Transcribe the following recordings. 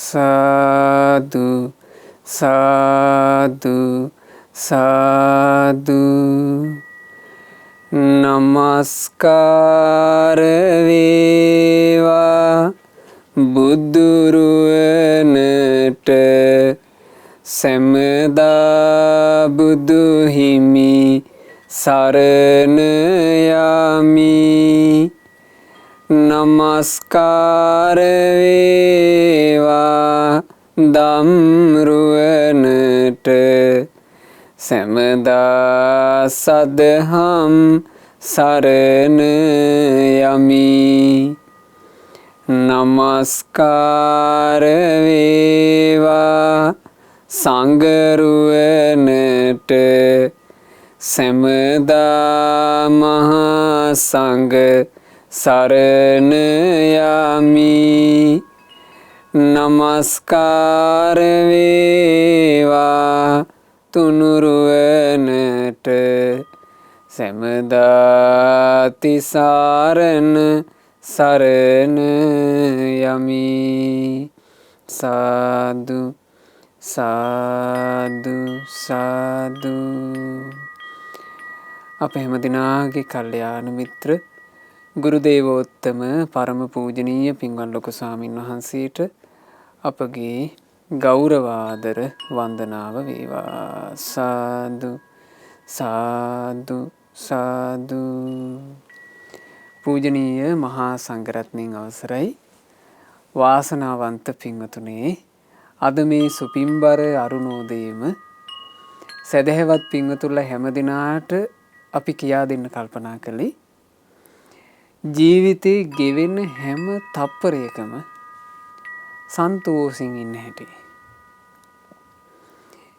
සාදු සාදු සාදු නමස්කාර වේවා බුදුරුවනට සැමදා බුදු හිමි සරණ යමි. නමස්කාර වේවා ධම්රුවනට සැමදා සදහම් සරණ යමි. නමස්කාර වේවා සංඝරුවනට සැමදා මහා සංඝ සරණ යමි. නමස්කාර වේවා තුනුරුවනට සැමදා තිසරණ සරණ යමි. සාදු සාදු සාදු. අප හැම දිනාගේ කල්යාණ මිත්‍ර ගුරු දේවෝත්තම පරම පූජනීය පින්වත් ලොකු ස්වාමින් වහන්සේට අපගේ ගෞරවාදර වන්දනාව වේවා. සාදු සාදු සාදු. පූජනීය මහා සංඝරත්නයන් අවසරයි. වාසනාවන්ත පින්වතුනේ, අද මේ සුපින්බර අරුණෝදයේම සදහැවත් පින්වතුන්ලා හැම දිනාට අපි කියා දෙන්න කල්පනා කළේ ජීවිතේ ගෙවෙන හැම තප්පරයකම සන්තෝෂෙන් ඉන්න හැටි.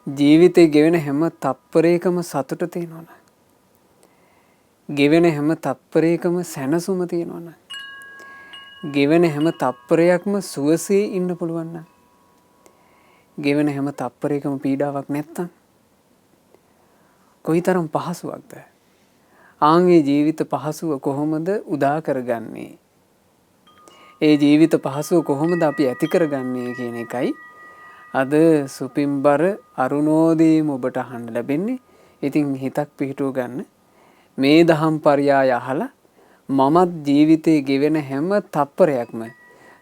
ජීවිතේ ගෙවෙන හැම තප්පරයකම සතුට තියෙනවනේ. ගෙවෙන හැම තප්පරයකම සැනසුම තියෙනවනේ. ගෙවෙන හැම තප්පරයක්ම සුවසේ ඉන්න පුළුවන් නම්, ගෙවෙන හැම තප්පරයකම පීඩාවක් නැත්තම් කොයිතරම් පහසුවක්ද? ආන්ගේ ජීවිත පහසුව කොහොමද උදා කරගන්නේ? ඒ ජීවිත පහසුව කොහොමද අපි ඇති කරගන්නේ කියන එකයි අද සුපින්බර අරුණෝදයේම ඔබට අහන්න ලැබෙන්නේ. ඉතින් හිතක් පිහිටුව ගන්න. මේ දහම් පරයය අහලා මමත් ජීවිතේ ගෙවෙන හැම තප්පරයක්ම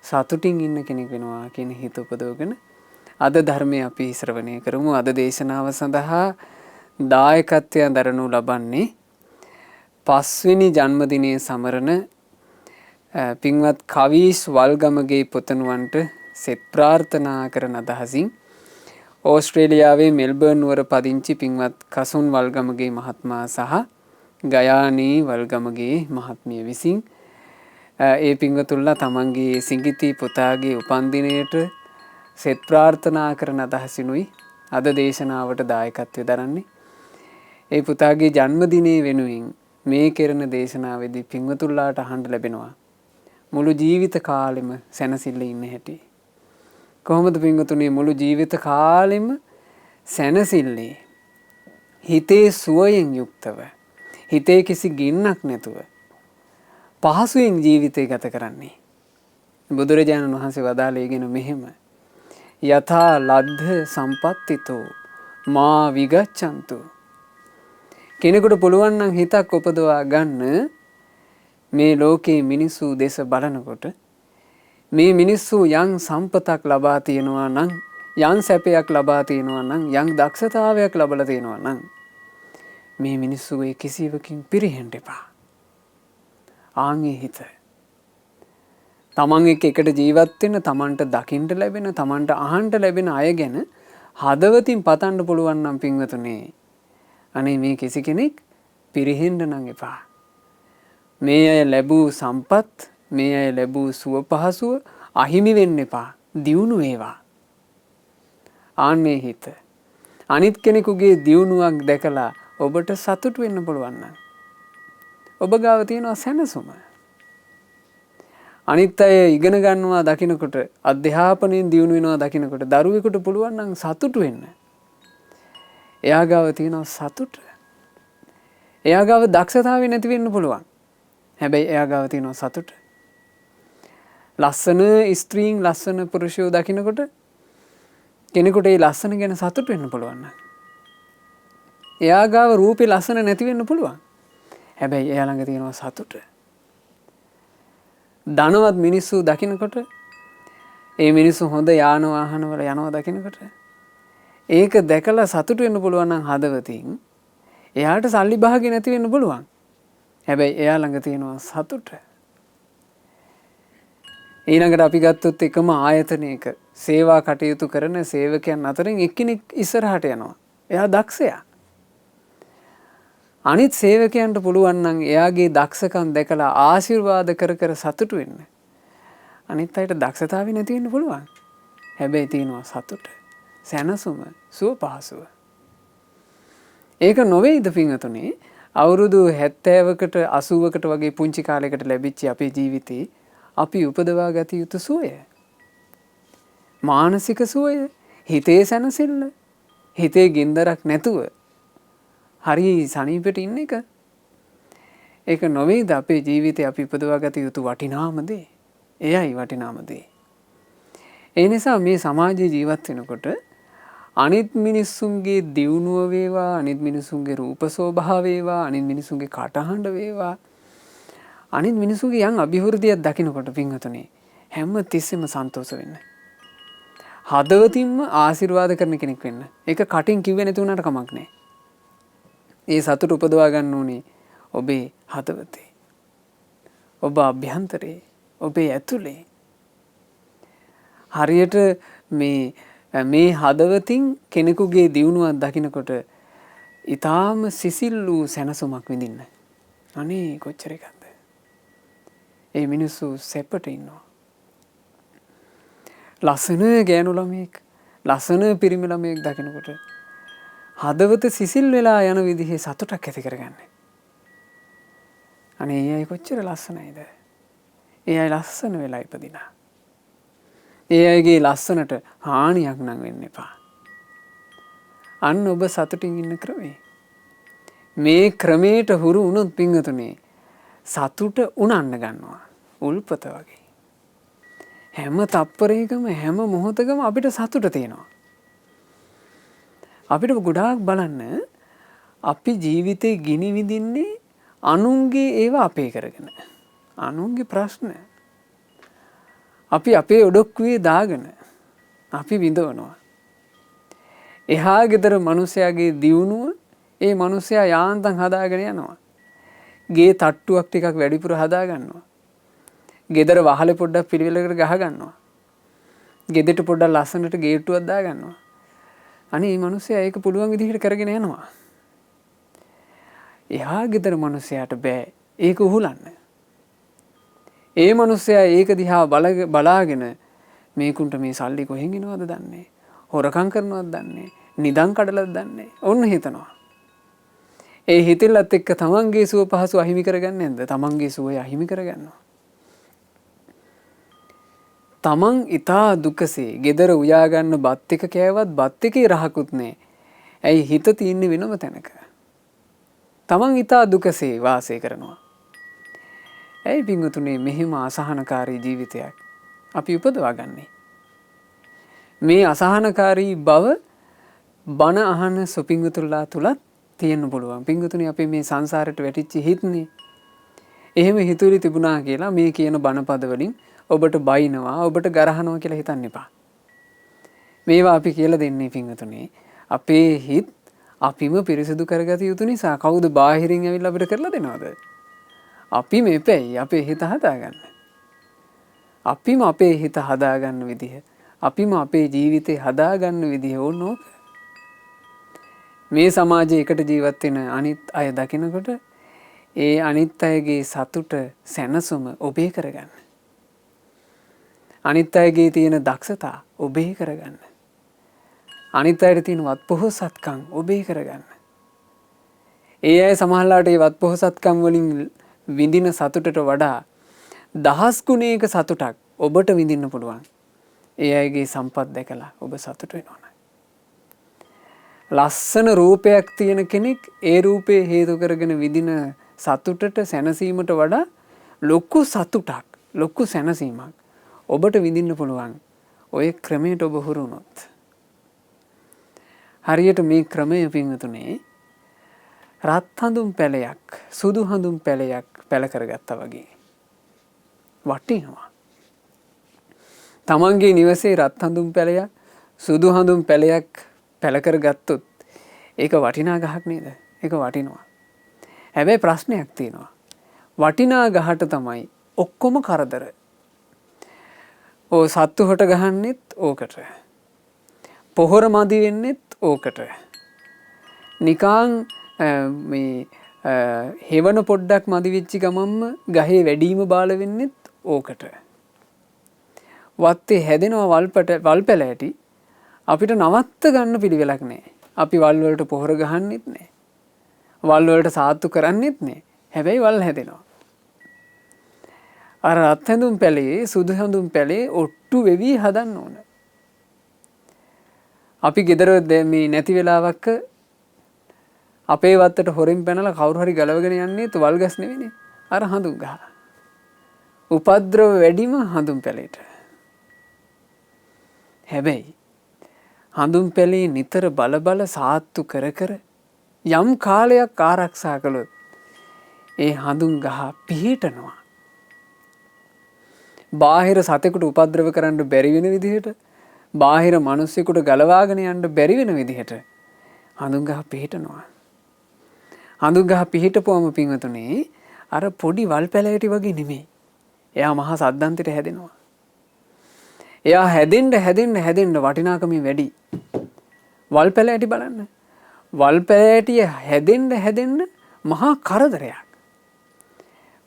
සතුටින් ඉන්න කෙනෙක් වෙනවා කියන හිත උපදවගෙන අද ධර්මය අපි ශ්‍රවණය කරමු. අද දේශනාව සඳහා දායකත්වයෙන් දරනු ලබන්නේ 5 වෙනි ජන්මදිනයේ සමරන පින්වත් කවීස් වල්ගමගේ පුතණුවන්ට සෙත් ප්‍රාර්ථනා කරන අදහසින් ඕස්ට්‍රේලියාවේ මෙල්බර්න් නුවර පදිංචි පින්වත් කසුන් වල්ගමගේ මහත්මයා සහ ගයානී වල්ගමගේ මහත්මිය විසින් ඒ පින්වතුන්ලා තමන්ගේ සිඟිති පුතාගේ උපන්දිනයට සෙත් ප්‍රාර්ථනා කරන අදහසිනුයි අද දේශනාවට දායකත්වය දරන්නේ. ඒ පුතාගේ ජන්මදිනයේ වෙනුවෙන් මේ කෙරෙන දේශනාවේදී පින්වතුන්ලාට අහන්න ලැබෙනවා මුළු ජීවිත කාලෙම සැනසෙල්ල ඉන්න හැටි. කොහොමද පින්වතුනි මුළු ජීවිත කාලෙම සැනසෙල්ලේ හිතේ සුවයෙන් යුක්තව, හිතේ කිසි ගින්නක් නැතුව පහසුවෙන් ජීවිතය ගත කරන්නේ? බුදුරජාණන් වහන්සේ වදාළේගෙන මෙහෙම: යථා ලද්ධ සම්පත්තිතෝ මා විගච්ඡන්තු. කෙනෙකුට පුළුවන් නම් හිතක් උපදවා ගන්න මේ ලෝකේ මිනිස්සු දෙස බලනකොට මේ මිනිස්සු යම් සම්පතක් ලබා තියෙනවා නම්, යම් සැපයක් ලබා තියෙනවා නම්, යම් දක්ෂතාවයක් ලබලා තියෙනවා නම් මේ මිනිස්සු ඒ කිසිවකින් පිරෙහෙන්න එපා. ආන්ගේ හිත තමන් එකට ජීවත් වෙන, තමන්ට දකින්න ලැබෙන, තමන්ට අහන්න ලැබෙන අය ගැන හදවතින් පතන්න පුළුවන් නම් පින්වතුනේ, අනේ මේ කිසි කෙනෙක් පිරෙහෙන්න නම් එපා. මේ අය ලැබූ සම්පත්, මේ අය ලැබූ සුව පහසුව අහිමි වෙන්න එපා. දියුණු වේවා. ආන්නේ හිත. අනිත් කෙනෙකුගේ දියුණුවක් දැකලා ඔබට සතුට වෙන්න පුළුවන් නම් ඔබ ගාව තියෙනවා සැනසුම. අනිත් අය ඉගෙන ගන්නවා දකින්නකොට, අධ්‍යාපනයෙන් දියුණු වෙනවා දකින්නකොට දරුවෙකුට පුළුවන් නම් සතුටු වෙන්න. එයා ගාව තියෙනවා සතුට. එයා ගාව දක්ෂතාවය නැති වෙන්න පුළුවන්. හැබැයි එයා ගාව තියෙනවා සතුට. ලස්සන ස්ත්‍රීන් ලස්සන පුරුෂයෝ දකිනකොට කෙනෙකුට ඒ ලස්සන ගැන සතුට වෙන්න පුළුවන්. එයා ගාව රූපේ ලස්සන නැති වෙන්න පුළුවන්. හැබැයි එයා ළඟ තියෙනවා සතුට. ධනවත් මිනිස්සු දකිනකොට ඒ මිනිස්සු හොඳ යාන වාහන වල යනවා දකිනකොට ඒක දැකලා සතුට වෙන්න පුළුවන් නම් හදවතින් එයාට සල්ලි භාගෙ නැති වෙන්න පුළුවන්. හැබැයි එයා ළඟ තියෙනවා සතුට. ඊළඟට අපි ගත්තොත් එකම ආයතනයක සේවා කටයුතු කරන සේවකයන් අතරින් එක්කෙනෙක් ඉස්සරහට යනවා. එයා දක්ෂයා. අනිත් සේවකයන්ට පුළුවන් නම් එයාගේ දක්ෂකම් දැකලා ආශිර්වාද කර කර සතුටු වෙන්න. අනිත් අයට දක්ෂතාවය නැති වෙන්න පුළුවන්. හැබැයි තියෙනවා සතුට. සැනසුම, සුව පහසුව. ඒක නොවේද පින්වතුනි? අවුරුදු 70කට 80කට වගේ පුංචි කාලයකට ලැබිච්ච අපේ ජීවිතේ අපි උපදවා ගත යුතු සුවය. මානසික සුවය, හිතේ සැනසෙල්ල, හිතේ ගින්දරක් නැතුව හරි සනීපෙට ඉන්න එක. ඒක නොවේද අපේ ජීවිතේ අපි උපදවා ගත යුතු වටිනාම දේ. එයයි වටිනාම දේ. ඒ නිසා මේ සමාජයේ ජීවත් වෙනකොට අනිත් මිනිස්සුන්ගේ දියුණුව වේවා, අනිත් මිනිස්සුන්ගේ රූප ස්වභාව වේවා, අනිත් මිනිස්සුන්ගේ කටහඬ වේවා, අනිත් මිනිස්සුගේ යම් අභිවෘද්ධියක් දකින්නකොට පින්වතුනි හැම තිස්සෙම සන්තෝෂ වෙන්න. හදවතින්ම ආශිර්වාද කරන කෙනෙක් වෙන්න. ඒක කටින් කිව්වේ නැති වුණාට කමක් නැහැ. ඒ සතුට උපදවා ගන්න ඕනේ ඔබේ හදවතේ. ඔබ අභ්‍යන්තරේ, ඔබේ ඇතුලේ. හරියට මේ හදවතින් කෙනෙකුගේ දියුණුවක් දකිනකොට ඊටාම සිසිල් වූ සැනසුමක් විඳින්න. අනේ කොච්චර එකක්ද? ඒ මිනිස්සු සැපට ඉන්නවා. ලස්සන ගෑනු ළමෙක්, ලස්සන පිරිමි ළමෙක් දකිනකොට හදවත සිසිල් වෙලා යන විදිහේ සතුටක් ඇති කරගන්න. අනේ ඒ අය කොච්චර ලස්සනයිද? ඒ අය ලස්සන වෙලා ඉපදිනා. ඒ අයගේ ලස්සනට හානියක් නම් වෙන්න එපා. අන්න ඔබ සතුටින් ඉන්න ක්‍රමේ. මේ ක්‍රමයට හුරු වුණොත් පින්වතුනි සතුට උනන්න ගන්නවා. උල්පත වගේ. හැම තප්පරයකම හැම මොහොතකම අපිට සතුට තියෙනවා. අපිට ගොඩාක් බලන්න අපි ජීවිතේ ගිනි විඳින්නේ අනුන්ගේ ඒවා අපේ කරගෙන. අනුන්ගේ ප්‍රශ්න. අපි අපේ ඔඩොක්කුවේ දාගෙන අපි විඳවනවා. එහා ගෙදර මිනිසයාගේ දියුණුව ඒ මිනිසයා යාන්තම් හදාගෙන යනවා. ගේ තට්ටුවක් ටිකක් වැඩිපුර හදා ගන්නවා. ගෙදර වහලේ පොඩ්ඩක් පිළිවෙලකට ගහ ගන්නවා. ගෙදරට පොඩ්ඩක් ලස්සනට ගේට්ටුවක් දා ගන්නවා. අනේ මේ මිනිසයා ඒක පුළුවන් විදිහට කරගෙන යනවා. එහා ගෙදර මිනිසයාට බෑ ඒක උහුලන්න. ඒ මිනිසයා ඒක දිහා බලාගෙන මේකුන්ට මේ සල්ලි කොහෙන් එනවද දන්නේ. හොරකම් කරනවද දන්නේ. නිදන් කඩලද දන්නේ. ඔන්න හිතනවා. ඒ හිතෙල්ලත් එක්ක තමන්ගේ සුව පහසු අහිමි කරගන්නේ නැද්ද? තමන්ගේ සුවය අහිමි කරගන්නවා. තමන් ඊටා දුකසේ ගෙදර උයා ගන්න බත් එක කෑවත් බත් එකේ රහකුත් නැහැ. ඇයි හිත තියෙන්නේ වෙනම තැනක. තමන් ඊටා දුකසේ වාසය කරනවා. ඇයි පින්වතුනි මෙහිම අසහනකාරී ජීවිතයක් අපි උපදවා ගන්නේ? මේ අසහනකාරී බව බණ අහන සුපින්වතුන්ලා තුලත් තියෙන්න පුළුවන්. පින්වතුනි අපි මේ සංසාරයට වැටිච්ච හිත්නේ. එහෙම හිතුවේ තිබුණා කියලා මේ කියන බණපද වලින් ඔබට බයිනවා, ඔබට ගරහනවා කියලා හිතන්න එපා. මේවා අපි කියලා දෙන්නේ පින්වතුනි අපේ හිත් අපිම පිරිසිදු කරගත යුතු නිසා. කවුද බාහිරින් ඇවිල්ලා අපිට කරලා දෙනවද? අපි මේපැයි අපේ හිත හදාගන්න. අපිම අපේ හිත හදාගන්න විදිහ, අපිම අපේ ජීවිතේ හදාගන්න විදිහ ඕනෝක. මේ සමාජයේ එකට ජීවත් වෙන අනිත් අය දකිනකොට ඒ අනිත් අයගේ සතුට සැනසුම ඔබේ කරගන්න. අනිත් අයගේ තියෙන දක්ෂතා ඔබේ කරගන්න. අනිත් අයට තියෙන වත්පොහොසත්කම් ඔබේ කරගන්න. ඒ අය සමහරලාට ඒ වත්පොහොසත්කම් වලින් විඳින සතුටට වඩා දහස් ගුණයක සතුටක් ඔබට විඳින්න පුළුවන්. ඒ අයගේ සම්පත් දැකලා ඔබ සතුට වෙනවා. ලස්සන රූපයක් තියෙන කෙනෙක් ඒ රූපේ හේතු කරගෙන විඳින සතුටට සැනසීමට වඩා ලොකු සතුටක්, ලොකු සැනසීමක් ඔබට විඳින්න පුළුවන් ඔය ක්‍රමයට ඔබ හුරු වුණොත්. හරියට මේ ක්‍රමය පින්වතුනේ රත් හඳුන් පැලයක් සුදු හඳුන් පැලයක් පැල කරගත්තා වගේ වටිනවා. තමන්ගේ නිවසේ රත් හඳුන් පැලයක් සුදු හඳුන් පැලයක් පැල කරගත්තොත් ඒක වටිනා ගහක් නේද? ඒක වටිනවා. හැබැයි ප්‍රශ්නයක් තියෙනවා. වටිනා ගහට තමයි ඔක්කොම කරදර. සත්තු හොට ගහන්නෙත් ඕකට. පොහොර මදි වෙන්නෙත් ඕකට. නිකං මේ හෙවන පොඩ්ඩක් මදි වෙච්චි ගමන්ම ගහේ වැඩිම බාල වෙන්නෙත් ඕකට. වත්තේ හැදෙනවා වල් පැලෑටි අපිට නවත්ත ගන්න පිළිවෙලක් නැහැ. අපි වල් වලට පොහොර ගහන්නෙත් නැහැ. වල් වලට සාත්තු කරන්නෙත් නැහැ. හැබැයි වල් හැදෙනවා. අර රත් හැඳුම් පැලේ සුදු හැඳුම් පැලේ ඔට්ටු වෙවි හදන්න ඕන. අපි ගෙදර මේ නැති වෙලාවක අපේ වත්තට හොරෙන් පැනලා කවුරු හරි ගලවගෙන යන්නේත් වල් ගස් නෙවෙයිනේ. අර හඳුන් ගහ. උපද්‍රව වැඩිම හඳුන් පැලේට. හැබැයි හඳුන් පැලේ නිතර බල සාත්තු කර කර යම් කාලයක් ආරක්ෂා කළොත් ඒ හඳුන් ගහ පිහිටනවා. බාහිර සතෙකුට උපද්‍රව කරන්න බැරි වෙන විදිහට බාහිර මිනිස්සෙකුට ගලවාගෙන යන්න බැරි වෙන විදිහට හඳුන් ගහ පිහිටනවා. හඳුන් ගහ පිහිටපුවම පින්වතුනේ අර පොඩි වල් පැලෑටි වගේ නෙමෙයි. එයා මහා සද්දන්තයට හැදෙනවා. එයා හැදෙන්න වටිනාකමින් වැඩි. වල් පැලෑටි බලන්න. වල් පැලෑටිය හැදෙන්න මහා කරදරයක්.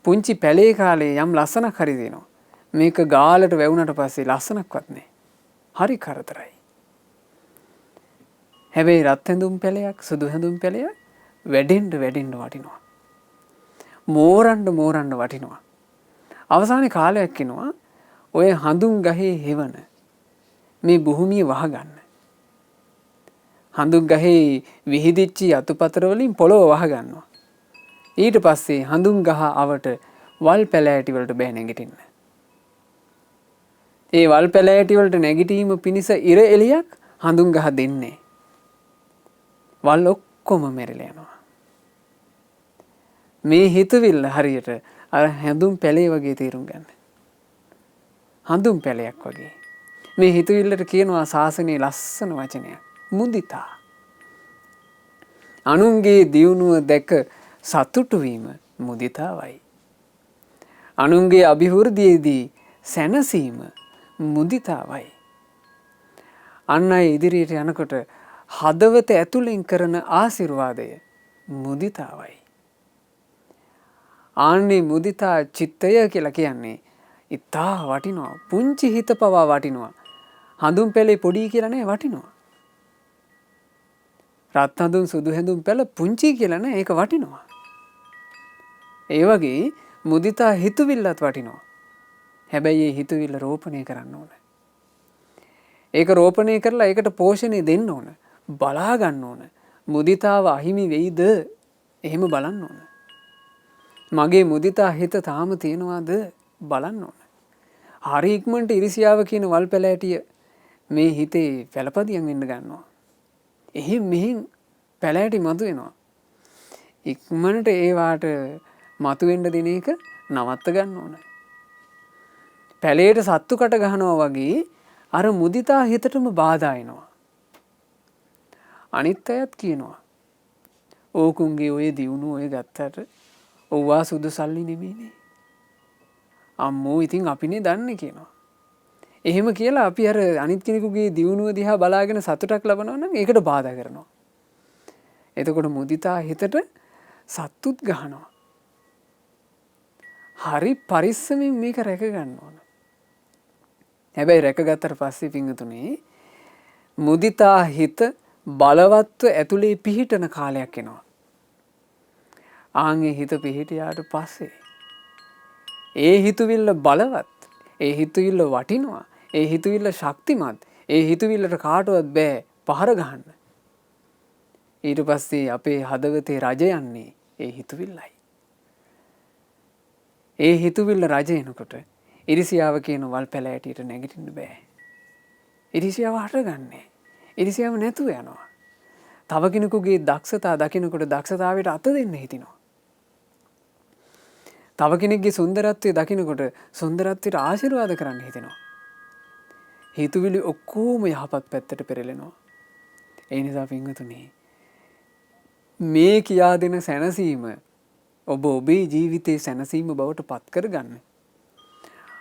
පුංචි පැලේ කාලේ යම් ලස්සනක් හරි දෙනවා. මේක ගාලට වැවුනට පස්සේ ලස්සනක්වත් නැහැ. හරි කරදරයි. හැබැයි රත් හැඳුම් පැලයක් සුදු හැඳුම් පැලයක් වැඩෙන්න වටිනවා. මෝරන්න වටිනවා. අවසානයේ කාලයක් එනවා ඔය හඳුන් ගහේ හෙවන මේ භූමිය වහගන්න. හඳුන් ගහේ විහිදිච්ච අතුපතර වලින් පොළොව වහගන්නවා. ඊට පස්සේ හඳුන් ගහ අවට වල් පැලෑටි වලට බෑ නැගිටින්න. ඒ වල් පැලෑටි වලට නැගිටීම පිණිස ඉර එළියක් හඳුන් ගහ දෙන්නේ. වල් ඔක්කොම මැරිලා යනවා. මේ හිතවිල්ල හරියට අර හැඳුම් පැලේ වගේ තේරුම් ගන්න. හඳුම් පැලයක් වගේ. මේ හිතවිල්ලට කියනවා ශාසනයේ ලස්සන වචනයක්. මුදිතා. අනුන්ගේ දියුණුව දැක සතුටු වීම මුදිතාවයි. අනුන්ගේ අභිවෘද්ධියේදී සැනසීම මුදිතාවයි. අන් අය ඉදිරියට යනකොට හදවත ඇතුලෙන් කරන ආශිර්වාදය මුදිතාවයි. ආන්නේ මුදිතා චිත්තය කියලා කියන්නේ ඉතා වටිනවා. පුංචි හිත පවා වටිනවා. හඳුන් පැලේ පොඩි කියලා නෑ වටිනවා. රත් හඳුන් සුදු හැඳුම් පැල පුංචි කියලා නෑ ඒක වටිනවා. ඒ වගේ මුදිතා හිතවිල්ලත් වටිනවා. හැබැයි ඒ හිතවිල්ල රෝපණය කරන්න ඕන. ඒක රෝපණය කරලා ඒකට පෝෂණය දෙන්න ඕන. බලා ගන්න ඕන. මුදිතාව අහිමි වෙයිද? එහෙම බලන්න ඕන. මගේ මුදිතා හිත තාම තියෙනවාද බලන්න ඕන. හරි ඉක්මනට ඉරිසියාව කියන වල් පැලෑටිය මේ හිතේ පළපදියම් වෙන්න ගන්නවා. එහෙන් මෙහෙන් පැලෑටි මතුවෙනවා. ඉක්මනට ඒ වාට මතුවෙන්න දෙන එක නවත්ත ගන්න ඕන. පැලේට සත්තු කට ගහනවා වගේ අර මුදිතා හිතටම බාධා එනවා. අනිත් අයත් කියනවා ඕකුන්ගේ ඔය දියුණුව ඔය ගත්තට ඔව්වා සුදු සල්ලි නෙමෙයිනේ. අම්මෝ ඉතින් අපිනේ දන්නේ කියනවා. එහෙම කියලා අපි අර අනිත් කෙනෙකුගේ දියුණුව දිහා බලාගෙන සතුටක් ලබනවා නම් ඒකට බාධා කරනවා. එතකොට මුදිතා හිතට සත්තුත් ගහනවා. හරි පරිස්සමින් මේක රැක ගන්න ඕන. හැබැයි රැකගත්තට පස්සේ පිංගුතුනේ මුදිතා හිත බලවත්ව ඇතුලේ පිහිටන කාලයක් එනවා. ආන්ගේ හිත පිහිටියාට පස්සේ ඒ හිතවිල්ල බලවත්, ඒ හිතවිල්ල වටිනවා, ඒ හිතවිල්ල ශක්තිමත්, ඒ හිතවිල්ලට කාටවත් බෑ පහර ගහන්න. ඊට පස්සේ අපේ හදවතේ රජ යන්නේ ඒ හිතවිල්ලයි. ඒ හිතවිල්ල රජ එනකොට ඉරිසියාව කියන වල් පැල ඇටියට නැගිටින්න බෑ. ඉරිසියාව හටගන්නේ. ඉරිසියාව නැතුව යනවා. තව කෙනෙකුගේ දක්ෂතා දකිනකොට දක්ෂතාවයට අත දෙන්න හිතිනවා. තව කෙනෙක්ගේ සුන්දරත්වය දකිනකොට සුන්දරත්වයට ආශිර්වාද කරන්න හිතෙනවා. හිතුවිලි ඔක්කොම යහපත් පැත්තට පෙරලෙනවා. ඒ නිසා පින්වතුනි මේ කියා දෙන සැනසීම ඔබ ඔබේ ජීවිතයේ සැනසීම බවට පත් කරගන්න.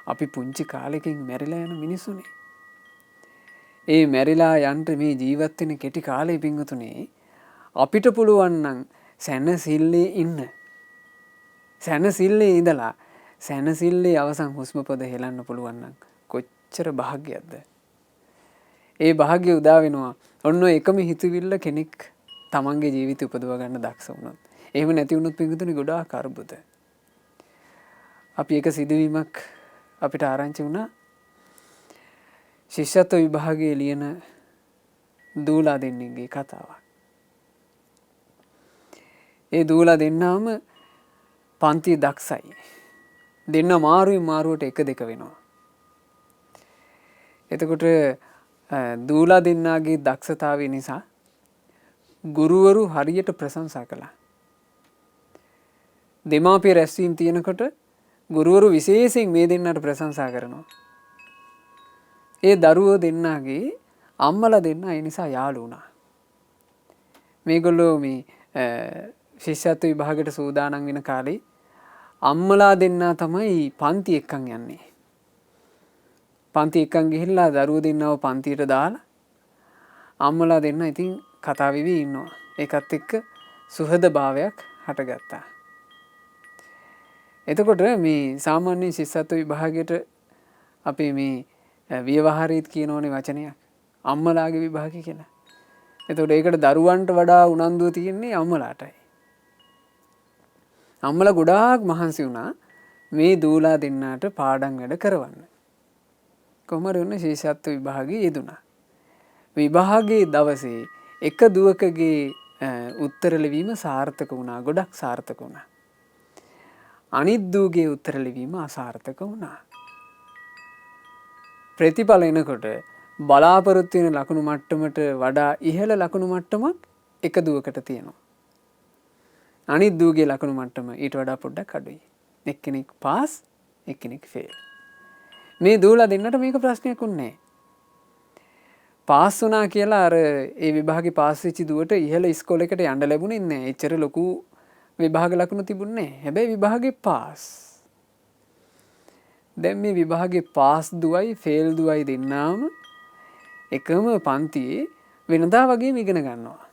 අපි පුංචි කාලෙකින් මැරිලා යන මිනිස්සුනේ. ඒ මැරිලා යන්න මේ ජීවත් වෙන කෙටි කාලේ පින්වතුනි අපිට පුළුවන් නම් සැනසille ඉන්න. සැනසille ඉඳලා සැනසille අවසන් හුස්ම පොද හෙලන්න පුළුවන් නම් කොච්චර භාග්‍යයක්ද. ඒ භාග්‍ය උදා වෙනවා ඔන්න එකම හිතවිල්ල කෙනෙක් තමන්ගේ ජීවිතය උපදව ගන්න දක්ෂ වුණොත්. එහෙම නැති වුණොත් පින්වතුනි ගොඩාක් අර්බුද. අපි එක සිදුවීමක් අපිට ආරංචි වුණා. ශිෂ්‍යත්ව විභාගයේ ලියන දූලා දෙන්නෙක්ගේ කතාවක්. ඒ දූලා දෙන්නාම පන්ති දක්ෂයි. දෙන්න මාරුවෙන් මාරුවට 1-2 වෙනවා. එතකොට දූලා දෙන්නාගේ දක්ෂතාවය නිසා ගුරුවරු හරියට ප්‍රශංසා කළා. දෙමාපිය රැස්වීම තියෙනකොට ගුරුවරු විශේෂයෙන් මේ දෙන්නට ප්‍රශංසා කරනවා. ඒ දරුවෝ දෙන්නාගේ අම්මලා දෙන්න ඒ නිසා යාළු වුණා. මේගොල්ලෝ මේ ශිෂ්‍යත්ව විභාගයට සූදානම් වෙන කාලේ අම්මලා දෙන්නා තමයි පන්ති එක්කන් යන්නේ. පන්ති එක්කන් ගිහිල්ලා දරුවෝ දෙන්නව පන්තියට දාලා අම්මලා දෙන්න ඉතින් කතා වෙවි ඉන්නවා. ඒකත් එක්ක සුහද භාවයක් හටගත්තා. එතකොට මේ සාමාන්‍ය ශිෂ්‍යත්ව විභාගයට අපි මේ ව්‍යවහාරීත් කියනෝනේ වචනයක් අම්මලාගේ විභාගය කියලා. එතකොට ඒකට දරුවන්ට වඩා උනන්දුව තියෙන්නේ අම්මලාටයි. අම්මලා ගොඩාක් මහන්සි වුණා මේ දූලා දෙන්නාට පාඩම් වැඩ කරවන්න. කොහමද ඔන්න ශිෂ්‍යත්ව විභාගයේ යෙදුණා. විභාගයේ දවසේ එක දුවකගේ උත්තර ලිවීම සාර්ථක වුණා. ගොඩක් සාර්ථක වුණා. අනිත් දුවගේ උත්තර ලිවීම අසාර්ථක වුණා. ප්‍රතිඵල එනකොට බලාපොරොත්තු වෙන ලකුණු මට්ටමට වඩා ඉහළ ලකුණු මට්ටමක් එක දුවකට තියෙනවා. අනිත් දුවගේ ලකුණු මට්ටම ඊට වඩා පොඩ්ඩක් අඩුයි. එක්කෙනෙක් පාස් එක්කෙනෙක් ෆේල්. මේ දූලා දෙන්නට මේක ප්‍රශ්නයක් උන්නේ. පාස් වුණා කියලා අර ඒ විභාගේ පාස් වෙච්ච දුවට ඉහළ ඉස්කෝලේකට යන්න ලැබුණේ නැහැ. එච්චර ලොකු විභාග ලකුණු තිබුණේ නැහැ. හැබැයි විභාගේ පාස්. දැන් මේ විභාගේ පාස් දුවයි ෆේල් දුවයි දෙන්නාම එකම පන්තියේ වෙනදා වගේම ඉගෙන ගන්නවා.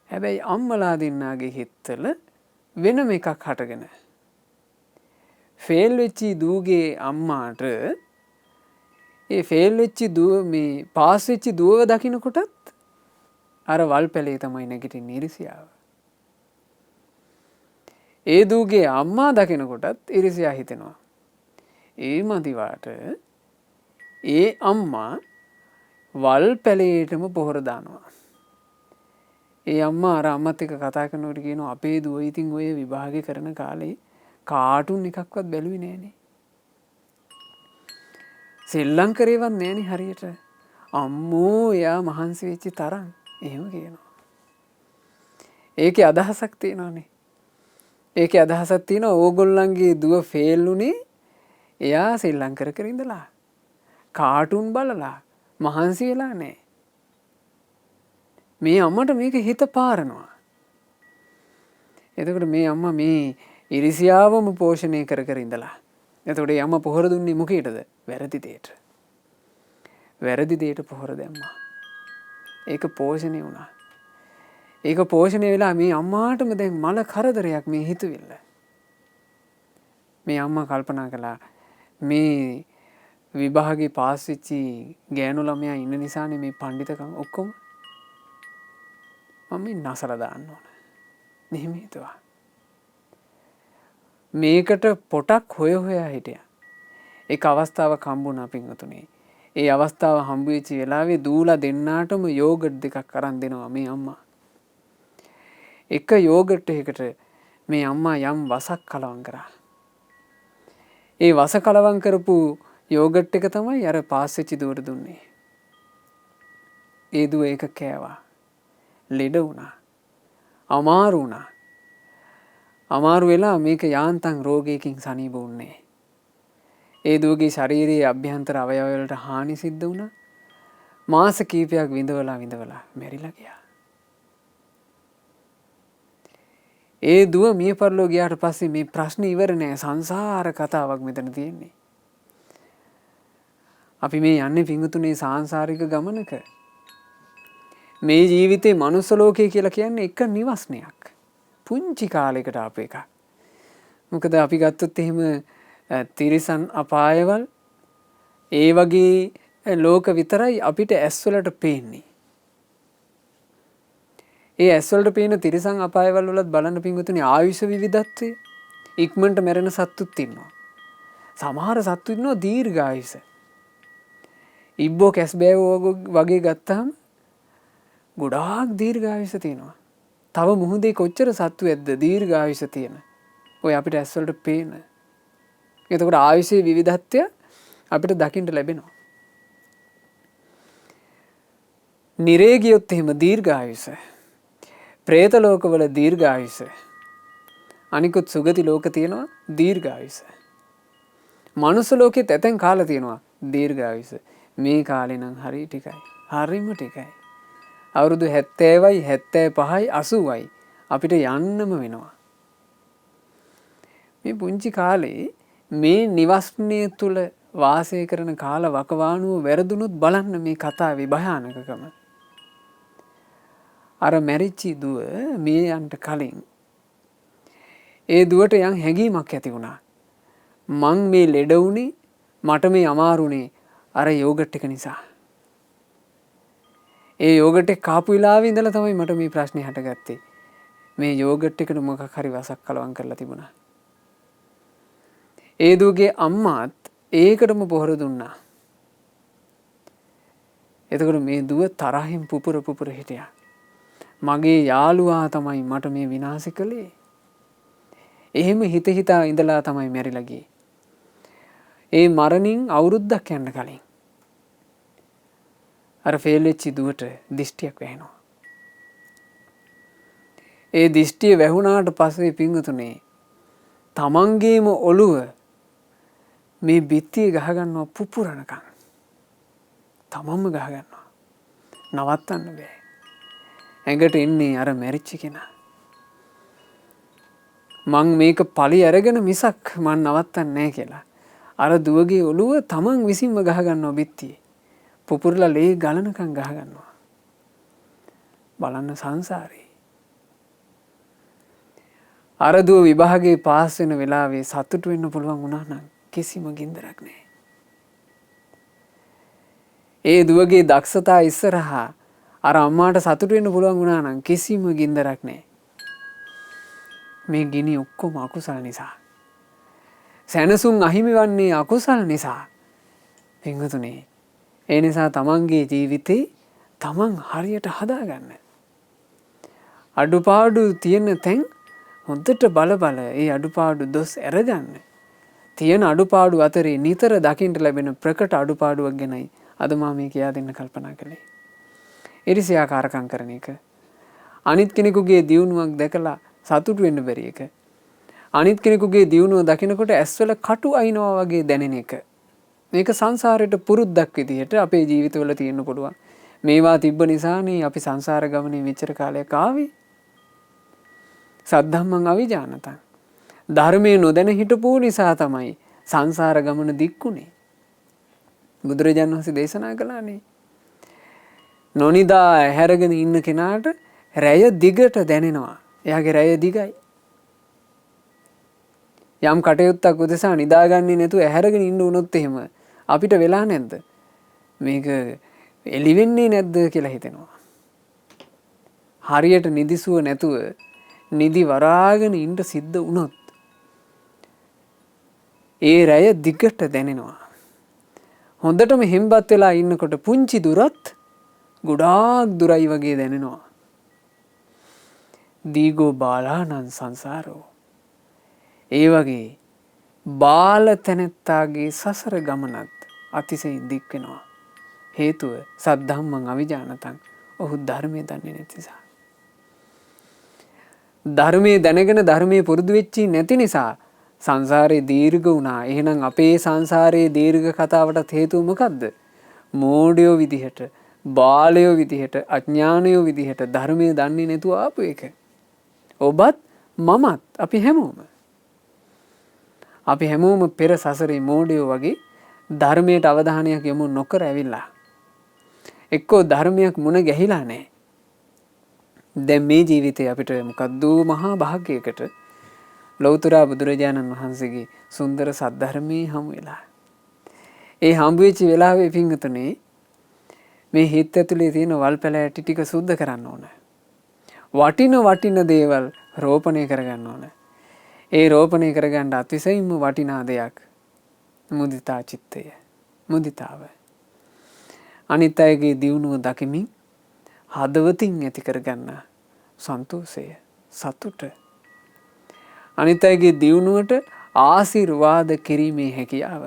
හැබැයි අම්මලා දෙන්නාගේ හිතවල වෙනම එකක් හටගෙන. ෆේල් වෙච්චි දූගේ අම්මාට ඒ ෆේල් වෙච්චි දුව මේ පාස් වෙච්චි දුවව දකින්නකොටත් අර වල් පැලේ තමයි නැගිටින්නේ ඉරිසියාව. ඒ දූගේ අම්මා දකින්නකොටත් ඉරිසියා හිතෙනවා. ඒ මදිවාට ඒ අම්මා වල් පැලේටම පොහොර දානවා. ඒ අම්මා අර අම්මත් එක්ක කතා කරනකොට කියනවා අපේ දුව ඉතින් ඔය විභාගේ කරන කාලේ කාටුන් එකක්වත් බැලුවේ නෑනේ. සෙල්ලම් කරේවත් නෑනේ හරියට. අම්මෝ එයා මහන්සි වෙච්ච තරම් එහෙම කියනවා. ඒකේ අදහසක් තියෙනවානේ. ඒකේ අදහසක් තියෙනවා ඕගොල්ලන්ගේ දුව ෆේල් උනේ එයා සෙල්ලම් කර කර ඉඳලා. කාටුන් බලලා මහන්සි වෙලා නෑ. මේ අම්මට මේක හිත පාරනවා. එතකොට මේ අම්මා මේ ඉරිසියාවම පෝෂණය කර කර ඉඳලා. එතකොට ඒ අම්මා පොහොර දුන්නේ මොකේද? වැරදි දෙයට. වැරදි දෙයට පොහොර දැම්මා. ඒක පෝෂණය වුණා. ඒක පෝෂණය වෙලා මේ අම්මාටම දැන් මල කරදරයක් මේ හිතුවිල්ල. මේ අම්මා කල්පනා කළා මේ විභාගේ පාස් වෙච්චි ගෑනු ළමයා ඉන්න නිසානේ මේ පඬිතකම් ඔක්කොම මම නසලා දාන්න ඕන. මෙහෙම හිතුවා. මේකට පොටක් හොයා හිටියා. ඒක අවස්ථාවක් හම්බුණා පින්වතුනි. ඒ අවස්ථාව හම්බ වෙච්ච වෙලාවේ දූලා දෙන්නාටම යෝගට් දෙකක් අරන් දෙනවා මේ අම්මා. එක යෝගට් එකකට මේ අම්මා යම් වසක් කලවම් කරා. ඒ වස කලවම් කරපු යෝගට් එක තමයි අර පාස් වෙච්ච දුවට දුන්නේ. ඒ දුව ඒක කෑවා. ලෙඩ වුණා. අමාරු වුණා. අමාරු වෙලා මේක යාන්තම් රෝගයකින් සනීප වුණේ. ඒ දුවගේ ශරීරයේ අභ්‍යන්තර අවයව වලට හානි සිද්ධ වුණා. මාස කීපයක් විඳවලා මැරිලා ගියා. ඒ දුව මිය පරලෝ ගියාට පස්සේ මේ ප්‍රශ්නේ ඉවර නෑ. සංසාර කතාවක් මෙතන තියෙන්නේ. අපි මේ යන්නේ පිංගුතුනේ සාංශාරික ගමනක. මේ ජීවිතේ මනුස්ස ලෝකය කියලා කියන්නේ එක නිවස්නයක්. පුංචි කාලයකට ආපු එකක්. මොකද අපි ගත්තොත් එහෙම තිරිසන් අපායවල ඒ වගේ ලෝක විතරයි අපිට ඇස්වලට පේන්නේ. ඒ ඇස්වලට පේන තිරිසන් අපායවල වලත් බලන්න පිංගුතුනි ආයුෂ විවිධත්වය ඉක්මනට මැරෙන සත්තුත් ඉන්නවා. සමහර සත්තු ඉන්නවා දීර්ඝායුෂ. ඉබ්බෝ කැස්බෑවෝ වගේ ගත්තාම ගොඩාක් දීර්ඝායුෂ තියෙනවා. තව මුහුදේ කොච්චර සත්තු ඇද්ද දීර්ඝායුෂ තියෙන. ඔය අපිට ඇස්වලට පේන. එතකොට ආයුෂයේ විවිධත්වය අපිට දකින්න ලැබෙනවා. නිරේ ගියොත් එහෙම දීර්ඝායුෂ. പ്രേත ලෝකවල දීර්ඝායුෂ. අනිකුත් සුගති ලෝක තියෙනවා දීර්ඝායුෂ. මනුස්ස ලෝකෙත් ඇතැම් කාල තියෙනවා දීර්ඝායුෂ. මේ කාලේ නම් හරි ටිකයි. හරිම ටිකයි. අවුරුදු 70යි 75යි 80යි අපිට යන්නම වෙනවා. මේ පුංචි කාලේ මේ නිවස්නය තුල වාසය කරන කාල වකවානුව වැරදුනොත් බලන්න මේ කතාවේ භයානකකම. අර මැරිච්චි දුව මේ යන්ට කලින් ඒ දුවට යම් හැඟීමක් ඇති වුණා. මං මේ ලෙඩ වුණේ මට මේ අමාරුනේ අර යෝගට් එක නිසා. ඒ යෝගට් එක කාපු වෙලාවේ ඉඳලා තමයි මට මේ ප්‍රශ්නේ හටගත්තේ. මේ යෝගට් එකට මොකක් හරි වසක් කලවම් කරලා තිබුණා. ඒ දුවගේ අම්මාත් ඒකටම පොහොර දුන්නා. එතකොට මේ දුව තරහින් පුපුර හිටියා. මගේ යාළුවා තමයි මට මේ විනාශ කළේ. එහෙම හිතා ඉඳලා තමයි මැරිලා ගියේ. ඒ මරණින් අවුරුද්දක් යන්න කලින් අර ෆේල් වෙච්ච දුවට දිෂ්ටියක් වැහෙනවා. ඒ දිෂ්ටිය වැහුණාට පස්සේ පිංගුතුනේ තමන්ගේම ඔළුව මේ බිත්තිය ගහගන්නවා පුපුරනකම්. තමන්ම ගහගන්නවා. නවත්තන්න බෑ. ඇඟට එන්නේ අර මැරිච්ච කෙනා. මං මේක පලි අරගෙන මිසක් මං නවත්තන්නේ නැහැ කියලා. අර දුවගේ ඔළුව තමන් විසින්ම ගහගන්නවා බිත්තියේ. පුපුරලා ලේ ගලනකම් ගහගන්නවා. බලන්න සංසාරේ. අර දුව විභාගේ පාස් වෙන වෙලාවේ සතුටු වෙන්න පුළුවන් වුණා නම් කිසිම ගින්දරක් නැහැ. ඒ දුවගේ දක්ෂතා ඉස්සරහා අර අම්මාට සතුටු වෙන්න පුළුවන් වුණා නම් කිසිම ගින්දරක් නැහැ. මේ ගිනි ඔක්කොම අකුසල නිසා. සැනසුම් අහිමි වන්නේ අකුසල නිසා. පින්වතුනි, ඒ නිසා තමන්ගේ ජීවිතේ තමන් හරියට හදාගන්න. අඩුපාඩු තියෙන තැන් හොඳට බල ඒ අඩුපාඩු දොස් අරගන්න. තියෙන අඩුපාඩු අතරේ නිතර දකින්න ලැබෙන ප්‍රකට අඩුපාඩුවක් ගැනයි අද මම මේ කියා දෙන්න කල්පනා කළේ. ඉරිසියාකාරකම් කරන එක. අනිත් කෙනෙකුගේ දියුණුවක් දැකලා සතුටු වෙන්න බැරි එක. අනිත් කෙනෙකුගේ දියුණුව දකිනකොට ඇස්වල කටු අයින්නවා වගේ දැනෙන එක. මේක සංසාරයට පුරුද්දක් විදිහට අපේ ජීවිතවල තියෙන්න පුළුවන්. මේවා තිබ්බ නිසානේ අපි සංසාර ගමනේ මෙච්චර කාලයක් ආවේ. සද්ධම්මං අවිජානතං. ධර්මයේ නොදැන හිටපු නිසා තමයි සංසාර ගමන දික්ුනේ. බුදුරජාණන් වහන්සේ දේශනා කළානේ. නොනිදා හැරගෙන ඉන්න කෙනාට රැය දිගට දැනෙනවා. එයාගේ රැය දිගයි. යම් කටයුත්තක් උදෙසා නිදාගන්නේ නැතුව ඇහැරගෙන ඉන්න උනොත් එහෙම අපිට වෙලා නැද්ද? මේක එළි වෙන්නේ නැද්ද කියලා හිතෙනවා. හරියට නිදිසුව නැතුව නිදි වරාගෙන ඉන්න සිද්ධ වුණොත් ඒ රැය දිගට දැනෙනවා. හොඳටම හෙම්බත් වෙලා ඉන්නකොට පුංචි දුරත් ගොඩාක් දුරයි වගේ දැනෙනවා. දීගෝ බාලානං සංසාරෝ. ඒ වගේ බාල තැනැත්තාගේ සසර ගමනත් අතිශයින් දික් වෙනවා. හේතුව සද්ධම්මං අවිජානතං. ඔහු ධර්මය දන්නේ නැති නිසා. ධර්මයේ දැනගෙන ධර්මයේ පුරුදු වෙච්චි නැති නිසා සංසාරේ දීර්ඝ වුණා. එහෙනම් අපේ සංසාරයේ දීර්ඝ කතාවටත් හේතුව මොකද්ද? මෝඩයෝ විදිහට, බාලයෝ විදිහට, අඥානයෝ විදිහට ධර්මයේ දන්නේ නැතුව ආපු එක. ඔබත් මමත් අපි හැමෝම. අපි හැමෝම පෙර සසරේ මෝඩයෝ වගේ ධර්මයට අවධානයක් යොමු නොකර ඇවිල්ලා. එක්කෝ ධර්මයක් මුණ ගැහිලා නැහැ. දැන් මේ ජීවිතේ අපිට මොකද්ද මහා භාග්‍යයකට ලෞතර බුදුරජාණන් වහන්සේගේ සුන්දර සද්ධර්මයේ හමු වෙලා. ඒ හම්බ වෙච්ච වෙලාවේ පිංගුතුනේ මේ හිත ඇතුලේ තියෙන වල් පැලෑටි ටික සුද්ධ කරන්න ඕන. වටින දේවල් රෝපණය කරගන්න ඕන. ඒ රෝපණය කරගන්න අතිශයින්ම වටිනා දෙයක් මුදිතා චිත්තය. මුදිතාව. අනිත් අයගේ දියුණුව දකිමින් හදවතින් ඇති කරගන්න සන්තෝෂය, සතුට. අනිත් අයගේ දියුණුවට ආශිර්වාද කිරීමේ හැකියාව.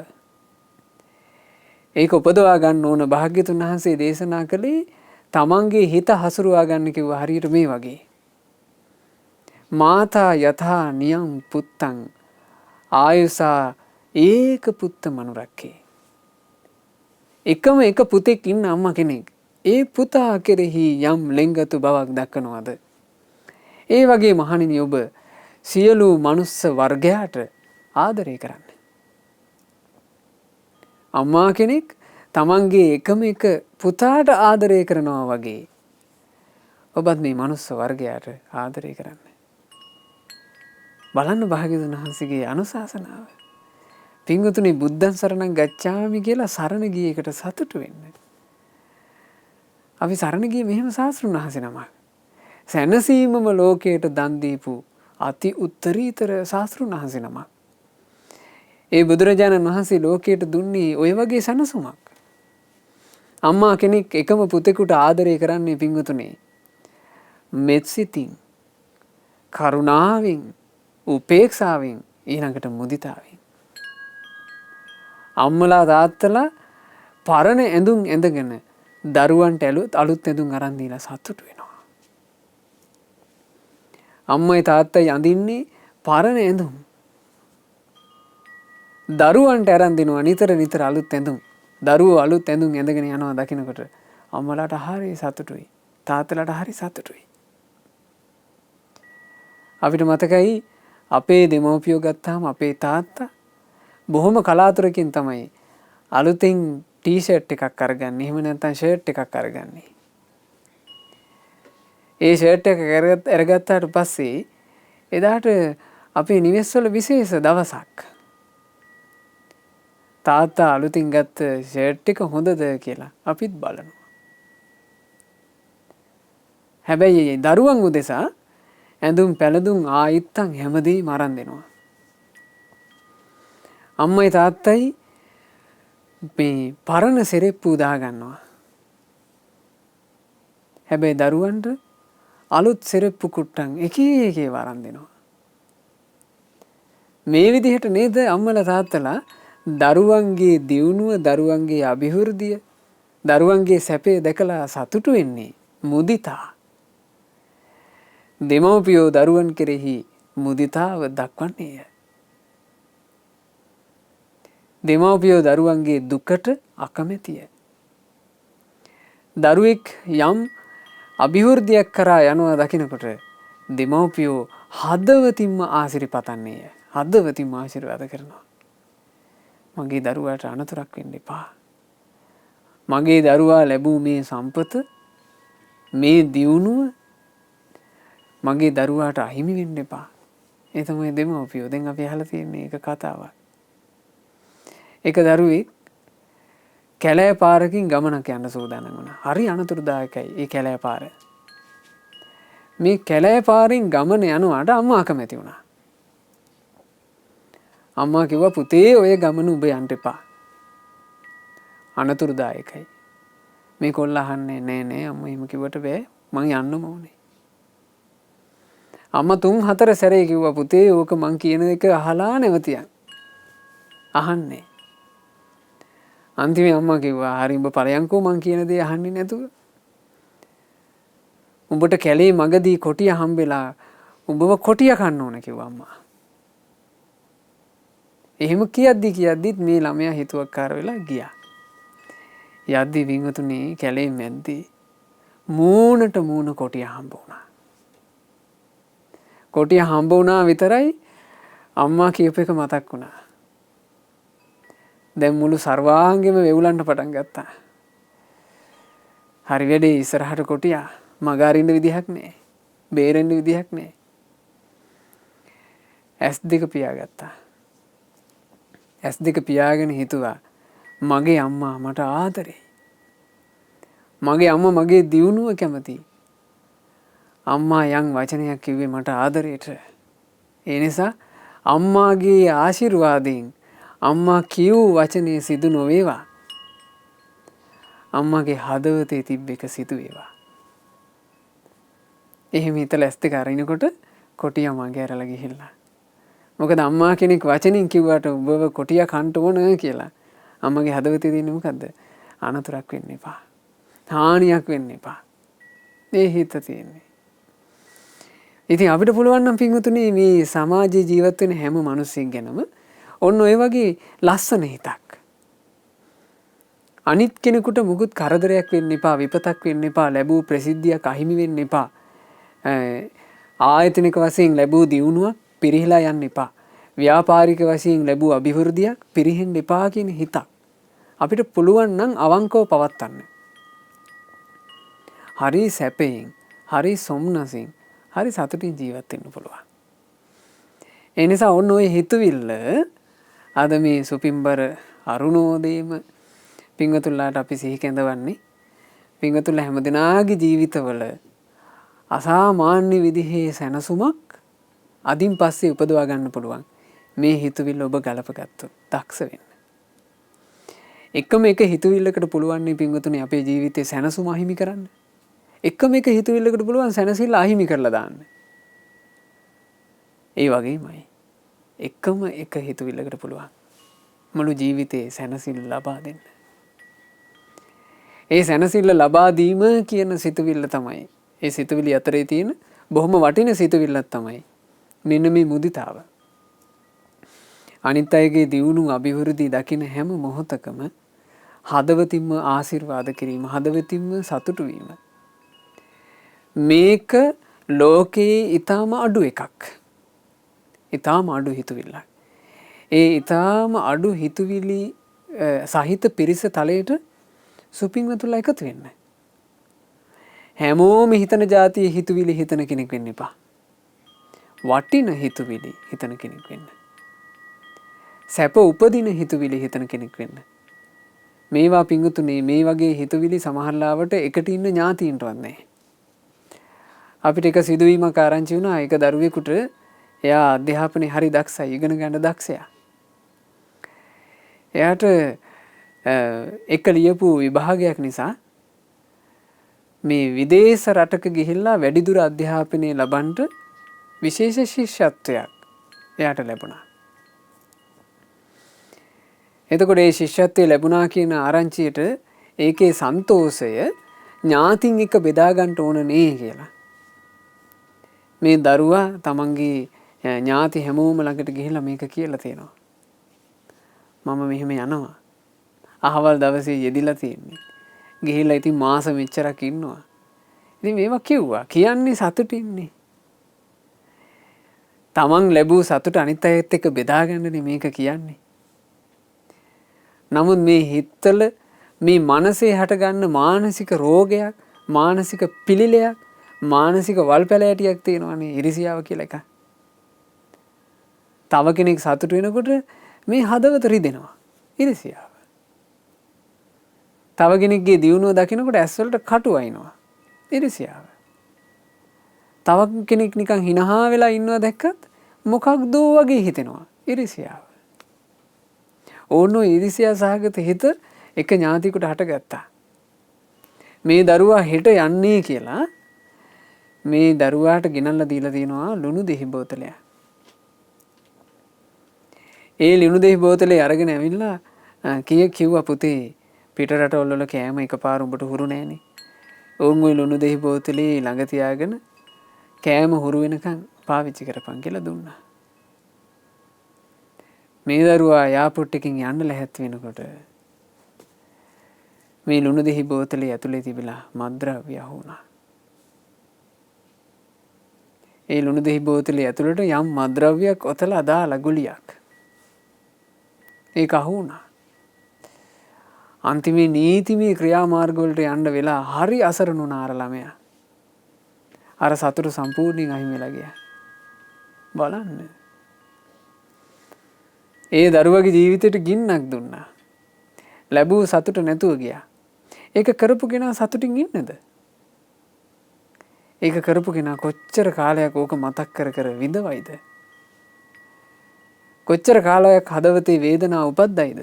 ඒක උපදවා ගන්න ඕන. භාග්‍යතුන් වහන්සේ දේශනා කළේ තමන්ගේ හිත හසුරුවා ගන්න කිව්වා හරියට මේ වගේ. මාතා යථා නියං පුත්තං ආයුසා ඒක පුත්ත මනුරක්කේ. එකම එක පුතෙක් ඉන්න අම්මා කෙනෙක් ඒ පුතා කෙරෙහි යම් ලෙන්ගතු බවක් දක්වනවද? ඒ වගේ මහණෙනි ඔබ සියලු මනුස්ස වර්ගයාට ආදරය කරන්න. අම්මා කෙනෙක් තමන්ගේ එකම එක පුතාට ආදරය කරනවා වගේ ඔබත් මේ මනුස්ස වර්ගයාට ආදරය කරන්න. බලන්න භාග්‍යවතුන් වහන්සේගේ අනුශාසනාව. පින්වතුනි බුද්ධං සරණං ගච්ඡාමි කියලා සරණ ගිය එකට සතුටු වෙන්න. අපි සරණ ගියේ මෙහෙම ශාස්ත්‍රුන් වහන්සේ නමක්. සැනසීමම ලෝකයට දන් දීපු අති උත්තරීතර ශාස්ත්‍රුන් වහන්සේ නමක්. ඒ බුදුරජාණන් වහන්සේ ලෝකයට දුන්නේ ඔය වගේ සැනසුමක්. අම්මා කෙනෙක් එකම පුතෙකුට ආදරය කරන්නේ පින්වතුනි මෙත්සිතින්, කරුණාවෙන්, උපේක්ෂාවෙන්, ඊළඟට මුදිතාවෙන්. අම්මලා තාත්තලා පරණ ඇඳුම් ඇඳගෙන දරුවන්ට අලුත් ඇඳුම් අරන් දීලා සතුටු වෙනවා. අම්මයි තාත්තයි අඳින්නේ පරණ ඇඳුම්. දරුවන්ට අරන් දෙනවා නිතර අලුත් ඇඳුම්. දරුවෝ අලුත් ඇඳුම් ඇඳගෙන යනවා දකින්නකොට අම්මලාට හරි සතුටුයි. තාත්තලාට හරි සතුටුයි. අපිට මතකයි අපේ දෙමව්පියෝ ගත්තාම අපේ තාත්තා බොහොම කලාතුරකින් තමයි අලුතින් ටී-ෂර්ට් එකක් අරගන්නේ. එහෙම නැත්නම් ෂර්ට් එකක් අරගන්නේ. ඒ ෂර්ට් එක අරගත්තාට පස්සේ එදාට අපේ නිවෙස්වල විශේෂ දවසක්. තාත්තා අලුතින් ගත්ත ෂර්ට් එක හොඳද කියලා අපිත් බලනවා. හැබැයි දරුවන් උදෙසා ඇඳුම් පැළඳුම් ආයිත්තම් හැමදේම අරන් දෙනවා. අම්මයි තාත්තයි මේ පරණ සෙරෙප්පු දා ගන්නවා. හැබැයි දරුවන්ට අලුත් සෙරෙප්පු කුට්ටන් එක අරන් දෙනවා. මේ විදිහට නේද අම්මලා තාත්තලා දරුවන්ගේ දියුණුව, දරුවන්ගේ අභිවෘද්ධිය, දරුවන්ගේ සැපේ දැකලා සතුටු වෙන්නේ. මුදිතා. දෙමව්පියෝ දරුවන් කෙරෙහි මුදිතාව දක්වන්නේය. දෙමව්පියෝ දරුවන්ගේ දුකට අකමැතිය. දරුවෙක් යම් අභිවෘද්ධියක් කරා යනවා දකිනකොට දෙමව්පියෝ හදවතින්ම ආශිර්වාදපතන්නේය. හදවතින්ම ආශිර්වාද කරනවා. මගේ දරුවාට අනතුරක් වෙන්න එපා. මගේ දරුවා ලැබූ මේ සම්පත, මේ දියුණුව මගේ දරුවාට අහිමි වෙන්න එපා. ඒ තමයි දෙමව්පියෝ. දැන් අපි අහලා තියෙන්නේ ඒක කතාවක්. එක දරුවෙක් කැලෑ පාරකින් ගමනක් යන්න සූදානම් වුණා. හරි අනතුරුදායකයි ඒ කැලෑ පාර. මේ කැලෑ පාරෙන් ගමන යනවාට අම්මා අකමැති වුණා. අම්මා කිව්වා පුතේ ඔය ගමන ඔබ යන්න එපා. අනතුරුදායකයි. මේ කොල්ල අහන්නේ නෑ අම්මා එහෙම කිව්වට බෑ මං යන්නම ඕනේ. අම්මා 3-4 සැරේ කිව්වා පුතේ ඕක මං කියන එක අහලා නැවතියන්. අහන්නේ. අන්තිමේ අම්මා කිව්වා හරි උඹ ඵලයන්කෝ මං කියන දේ අහන්නේ නැතුව. උඹට කැලේ මගදී කොටිය හම්බෙලා උඹව කොටිය කන්න ඕන කිව්වා අම්මා. එහෙම කියද්දිත් මේ ළමයා හිතුවක්කාර වෙලා ගියා. යද්දි වින්වතුනි කැලේ මැද්දේ මූණට මූණ කොටිය හම්බ වුණා. කොටිය හම්බ වුණා විතරයි අම්මා කියපු එක මතක් වුණා. දැන් මුළු සර්වාංගෙම වෙවුලන්න පටන් ගත්තා. හරි වැඩේ ඉස්සරහට කොටියා මග අරින්න විදිහක් නැහැ. බේරෙන්න විදිහක් නැහැ. S2 පියාගත්තා. S2 පියාගෙන හිතුවා මගේ අම්මා මට ආදරේ. මගේ අම්මා මගේ දියුණුව කැමතියි. අම්මා යම් වචනයක් කිව්වේ මට ආදරේට. ඒ නිසා අම්මාගේ ආශිර්වාදයෙන් අම්මා කියූ වචනේ සිදු නොවේවා. අම්මාගේ හදවතේ තිබ්බ එක සිදු වේවා. එහෙම හිතලා S2 අරිනකොට කොටියා මගේ ඇරලා ගිහිල්ලා. මොකද අම්මා කෙනෙක් වචනින් කිව්වට ඔබව කොටියා කන්න ඕන කියලා. අම්මගේ හදවතේ තියෙන්නේ මොකද්ද? අනතුරක් වෙන්න එපා. හානියක් වෙන්න එපා. මේ හිත තියෙන්නේ. ඉතින් අපිට පුළුවන් නම් පින්වතුනි මේ සමාජයේ ජීවත් වෙන හැම මිනිස්සෙක් ගැනම ඔන්න ඔය වගේ ලස්සන හිතක්. අනිත් කෙනෙකුට මුකුත් කරදරයක් වෙන්න එපා, විපතක් වෙන්න එපා, ලැබූ ප්‍රසිද්ධියක් අහිමි වෙන්න එපා. ආයතනික වශයෙන් ලැබූ දියුණුවක් පිරිහිලා යන්න එපා. ව්‍යාපාරික වශයෙන් ලැබූ අභිවෘද්ධියක් පිරිහෙන්න එපා කියන හිතක් අපිට පුළුවන් නම් අවංකව පවත්වන්න. හරි සැපයෙන්, හරි සොම්නසින්, හරි සතුටින් ජීවත් වෙන්න පුළුවන්. ඒ නිසා ඔන්න ඔය හිතවිල්ල අද මේ සුපින්බර අරුණෝදේම පින්වතුන්ලාට අපි සිහි කැඳවන්නේ. පින්වතුන්ලා හැමදෙනාගේ ජීවිතවල අසාමාන්‍ය විදිහේ සැනසුමක් අදින් පස්සේ උපදවා ගන්න පුළුවන්. මේ හිතවිල්ල ඔබ ගලපගත්තොත් දක්ෂ වෙන්න. එකම එක හිතවිල්ලකට පුළුවන් නේ පින්වතුනි අපේ ජීවිතේ සැනසුම අහිමි කරන්න. එකම එක හිතවිල්ලකට පුළුවන් සැනසෙල්ල අහිමි කරලා දාන්න. ඒ වගේමයි එකම එක හිතවිල්ලකට පුළුවන් මුළු ජීවිතේ සැනසෙල්ල ලබා දෙන්න. ඒ සැනසෙල්ල ලබා දීම කියන සිතවිල්ල තමයි. ඒ සිතවිලි අතරේ තියෙන බොහොම වටින සිතවිල්ලක් තමයි මෙන්න මේ මුදිතාව. අනිත් අයගේ දියුණු අභිවෘද්ධි දකින හැම මොහොතකම හදවතින්ම ආශිර්වාද කිරීම, හදවතින්ම සතුටු වීම. මේක ලෝකයේ ඊටාම අඩු එකක්. ඊටාම අඩු හිතවිල්ලක්. ඒ ඊටාම අඩු හිතවිලි සහිත පිරිස තලයට සුපින්වතුන්ලා එකතු වෙන්න. හැමෝම හිතන જાතියේ හිතවිලි හිතන කෙනෙක් වෙන්න එපා. වටින හිතවිලි හිතන කෙනෙක් වෙන්න. සැප උපදින හිතවිලි හිතන කෙනෙක් වෙන්න. මේවා පිංගුතුනේ මේ වගේ හිතවිලි සමහරලාවට එකට ඉන්න ඥාතීන්ටවත් නැහැ. අපිට එක සිදුවීමක් ආරංචි වුණා. ඒක දරුවෙකුට එයා අධ්‍යාපනයේ හරි දක්ෂයි, ඉගෙන ගන්න දක්ෂයා. එයාට එක ලියපු විභාගයක් නිසා මේ විදේශ රටක ගිහිල්ලා වැඩිදුර අධ්‍යාපනය ලබන්නට විශේෂ ශිෂ්‍යත්වයක් එයාට ලැබුණා. එතකොට ඒ ශිෂ්‍යත්වය ලැබුණා කියන ආරංචියට ඒකේ සන්තෝෂය ඥාතින් එක්ක බෙදා ගන්න ඕන නේ කියලා. මේ දරුවා තමන්ගේ ඥාති හැමෝම ළඟට ගිහිල්ලා මේක කියලා තියෙනවා. මම මෙහෙම යනවා. අහවල් දවසේ යෙදිලා තියෙන්නේ. ගිහිල්ලා ඉතින් මාස මෙච්චරක් ඉන්නවා. ඉතින් මේවා කිව්වා. කියන්නේ සතුටින්නේ. තමන් ලැබූ සතුට අනිත් අයත් එක්ක බෙදා ගන්නනේ මේක කියන්නේ. නමුත් මේ හිතවල මේ මනසේ හටගන්න මානසික රෝගයක්, මානසික පිළිලයක්, මානසික වල්පැලෑටියක් තියෙනවානේ ඉරිසියාව කියලා එකක්. තව කෙනෙක් සතුට වෙනකොට මේ හදවත රිදෙනවා. ඉරිසියාව. තව කෙනෙක්ගේ දියුණුව දකිනකොට ඇස්වලට කටු වයින්නවා. ඉරිසියාව. තව කෙනෙක් නිකන් හිනහා වෙලා ඉන්නවා දැක්කත් මොකක්ද වගේ හිතෙනවා. ඉරිසියාව. ඕනෝ ඉරිසියා සහගත හිත එක ඥාතියෙකුට හටගත්තා. මේ දරුවා හෙට යන්නේ කියලා මේ දරුවාට ගෙනල්ලා දීලා තියෙනවා ලුණු දෙහි බෝතලයක්. ඒ ලුණු දෙහි බෝතලේ අරගෙන ඇවිල්ලා කිව්වා පුතේ පිට රටවල් වල කෑම එකපාර උඹට හුරු නෑනේ. ඕන් ওই ලුණු දෙහි බෝතලේ ළඟ තියාගෙන කෑම හුරු වෙනකන් පාවිච්චි කරපන් කියලා දුන්නා. මේ දරුවා යාපොට් එකකින් යන්න ලැහැත් වෙනකොට මේ ලුණු දෙහි බෝතලේ ඇතුලේ තිබිලා මත්ද්‍රව්‍ය අහුණා. ඒ ලුණු දෙහි බෝතලේ ඇතුළට යම් මත්ද්‍රව්‍යයක් ඔතලා දාලා ගුලියක්. ඒක අහුණා. අන්තිමේ නීතිමය ක්‍රියාමාර්ග වලට යන්න වෙලා හරි අසරණ වුණා අර ළමයා. අර සතුට සම්පූර්ණයෙන් අහිමි වෙලා ගියා. බලන්න. ඒ දරුවගේ ජීවිතේට ගින්නක් දුන්නා. ලැබූ සතුට නැතුව ගියා. ඒක කරපු කෙනා සතුටින් ඉන්නද? ඒක කරපු කෙනා කොච්චර කාලයක් ඕක මතක් කර කර විඳවයිද? කොච්චර කාලයක් හදවතේ වේදනාව උපද්දයිද?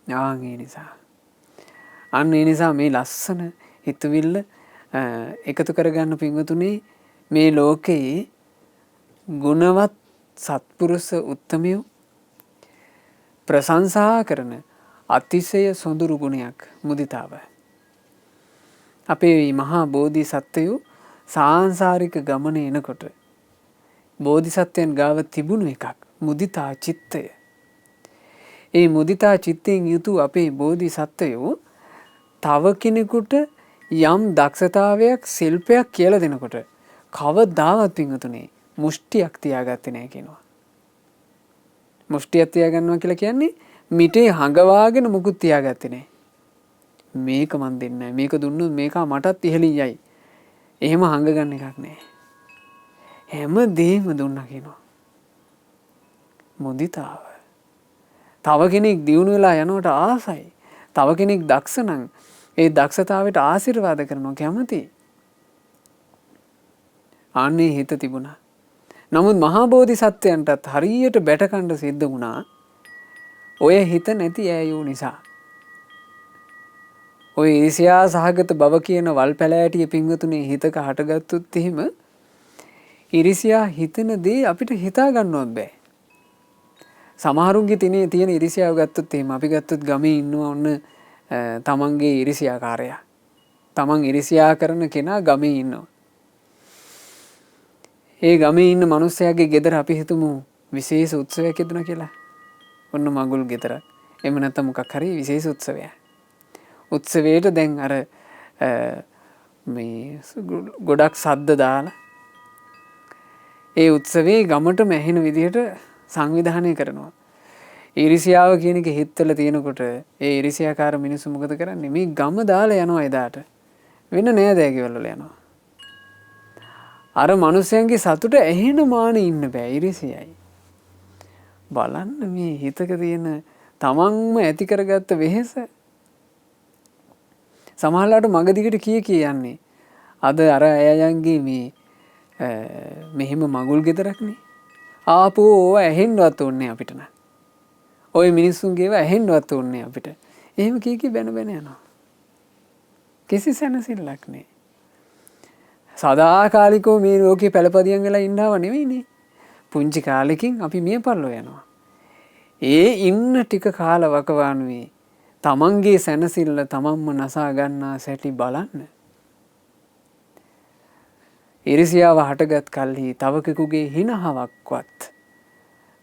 ඒ නිසා. අන්න ඒ නිසා මේ ලස්සන හිතවිල්ල එකතු කරගන්න පින්වතුනි මේ ලෝකේ ගුණවත් සත්පුරුෂ උත්තමයෝ ප්‍රශංසා කරන අතිශය සොඳුරු ගුණයක් මුදිතාව. අපේ මහා බෝධිසත්වයෝ සාංශාරික ගමනේ එනකොට බෝධිසත්වයන් ගාව තිබුණු එකක් මුදිතා චිත්තය. ඒ මුදිතා චිත්තයෙන් යුතු අපේ බෝධිසත්වයෝ තව කෙනෙකුට යම් දක්ෂතාවයක් ශිල්පයක් කියලා දෙනකොට කවදාවත් පින්වතුනි මුෂ්ටියක් තියාගත්තේ නැහැ කියනවා. මුෂ්ටියක් තියාගන්නවා කියලා කියන්නේ මිටේ හඟවාගෙන මුකුත් තියාගත්තේ නැහැ. මේක මන් දෙන්නේ නැහැ. මේක දුන්නොත් මේක මටත් ඉහළින් යයි. එහෙම හංග ගන්න එකක් නැහැ. හැම දෙයක්ම දුන්නා කියනවා. මුදිතාව. තව කෙනෙක් දියුණු වෙලා යනකොට ආසයි. තව කෙනෙක් දක්ෂ නම් ඒ දක්ෂතාවයට ආශිර්වාද කරනවා කැමති. ආන්නේ හිත තිබුණා. නමුත් මහා බෝධිසත්වයන්ටත් හරියට බැටකණ්ඩ සිද්ධ වුණා. ඔය හිත නැති ඈයෝ නිසා. ඔය ඊර්ෂ්‍යා සහගත බව කියන වල් පැලෑටිය පින්වතුනේ හිතක හටගත්තොත් එහෙම ඊර්ෂ්‍යා හිතන දේ අපිට හිතා ගන්නවත් බෑ. සමහරුන්ගේ තියෙන ඊර්ෂ්‍යාව ගත්තොත් එහෙම අපි ගත්තොත් ගමේ ඉන්නවා ඔන්න තමන්ගේ ඊර්ෂ්‍යාකාරයා. තමන් ඊර්ෂ්‍යා කරන කෙනා ගමේ ඉන්නවා. ඒ ගමේ ඉන්න මිනිස්සයාගේ ගෙදර අපි හිතමු විශේෂ උත්සවයක් යෙදුණා කියලා. ඔන්න මඟුල් ගෙදරක්. එහෙම නැත්නම් මොකක් හරි විශේෂ උත්සවයක්. උත්සවයට දැන් අර මේ ගොඩක් සද්ද දාලා ඒ උත්සවේ ගමටම ඇහෙන විදිහට සංවිධානය කරනවා. ඊර්ෂ්‍යාව කියන එක හිතවල තියෙනකොට ඒ ඊර්ෂ්‍යාකාර මිනිස්සු මොකද කරන්නේ? මේ ගම දාලා යනවා එදාට. වෙන නෑදෑයගෙවල් වල යනවා. අර මිනිස්යන්ගේ සතුට ඇහෙන මානෙ ඉන්න බෑ ඊර්ෂ්‍යයි. බලන්න මේ හිතක තියෙන තමන්ම ඇති කරගත්ත වෙහෙස. සමහරලාට මග දිගට කියන්නේ. අද අර අයයන්ගේ මේ මෙහෙම මගුල් ගෙදරක්නේ. ආපෝ ඕව ඇහෙන්නවත් ඕනේ අපිට නෑ. ওই මිනිස්සුන්ගේ ඒවා ඇහෙන්නවත් ඕනේ අපිට. එහෙම කී බැන යනවා. කිසි සැනසෙල්ලක් නෑ. සදාකාලිකව මේ ලෝකේ පළපදියම් වෙලා ඉන්නව නෙවෙයිනේ. පුංචි කාලෙකින් අපි මිය පරලෝ යනවා. ඒ ඉන්න ටික කාල වකවානුවේ තමන්ගේ සැනසෙල්ල තමන්ම නසා ගන්නා සැටි බලන්න. ඊර්ෂ්‍යාව හටගත් කල්හි තව කෙනෙකුගේ හිනහවක්වත්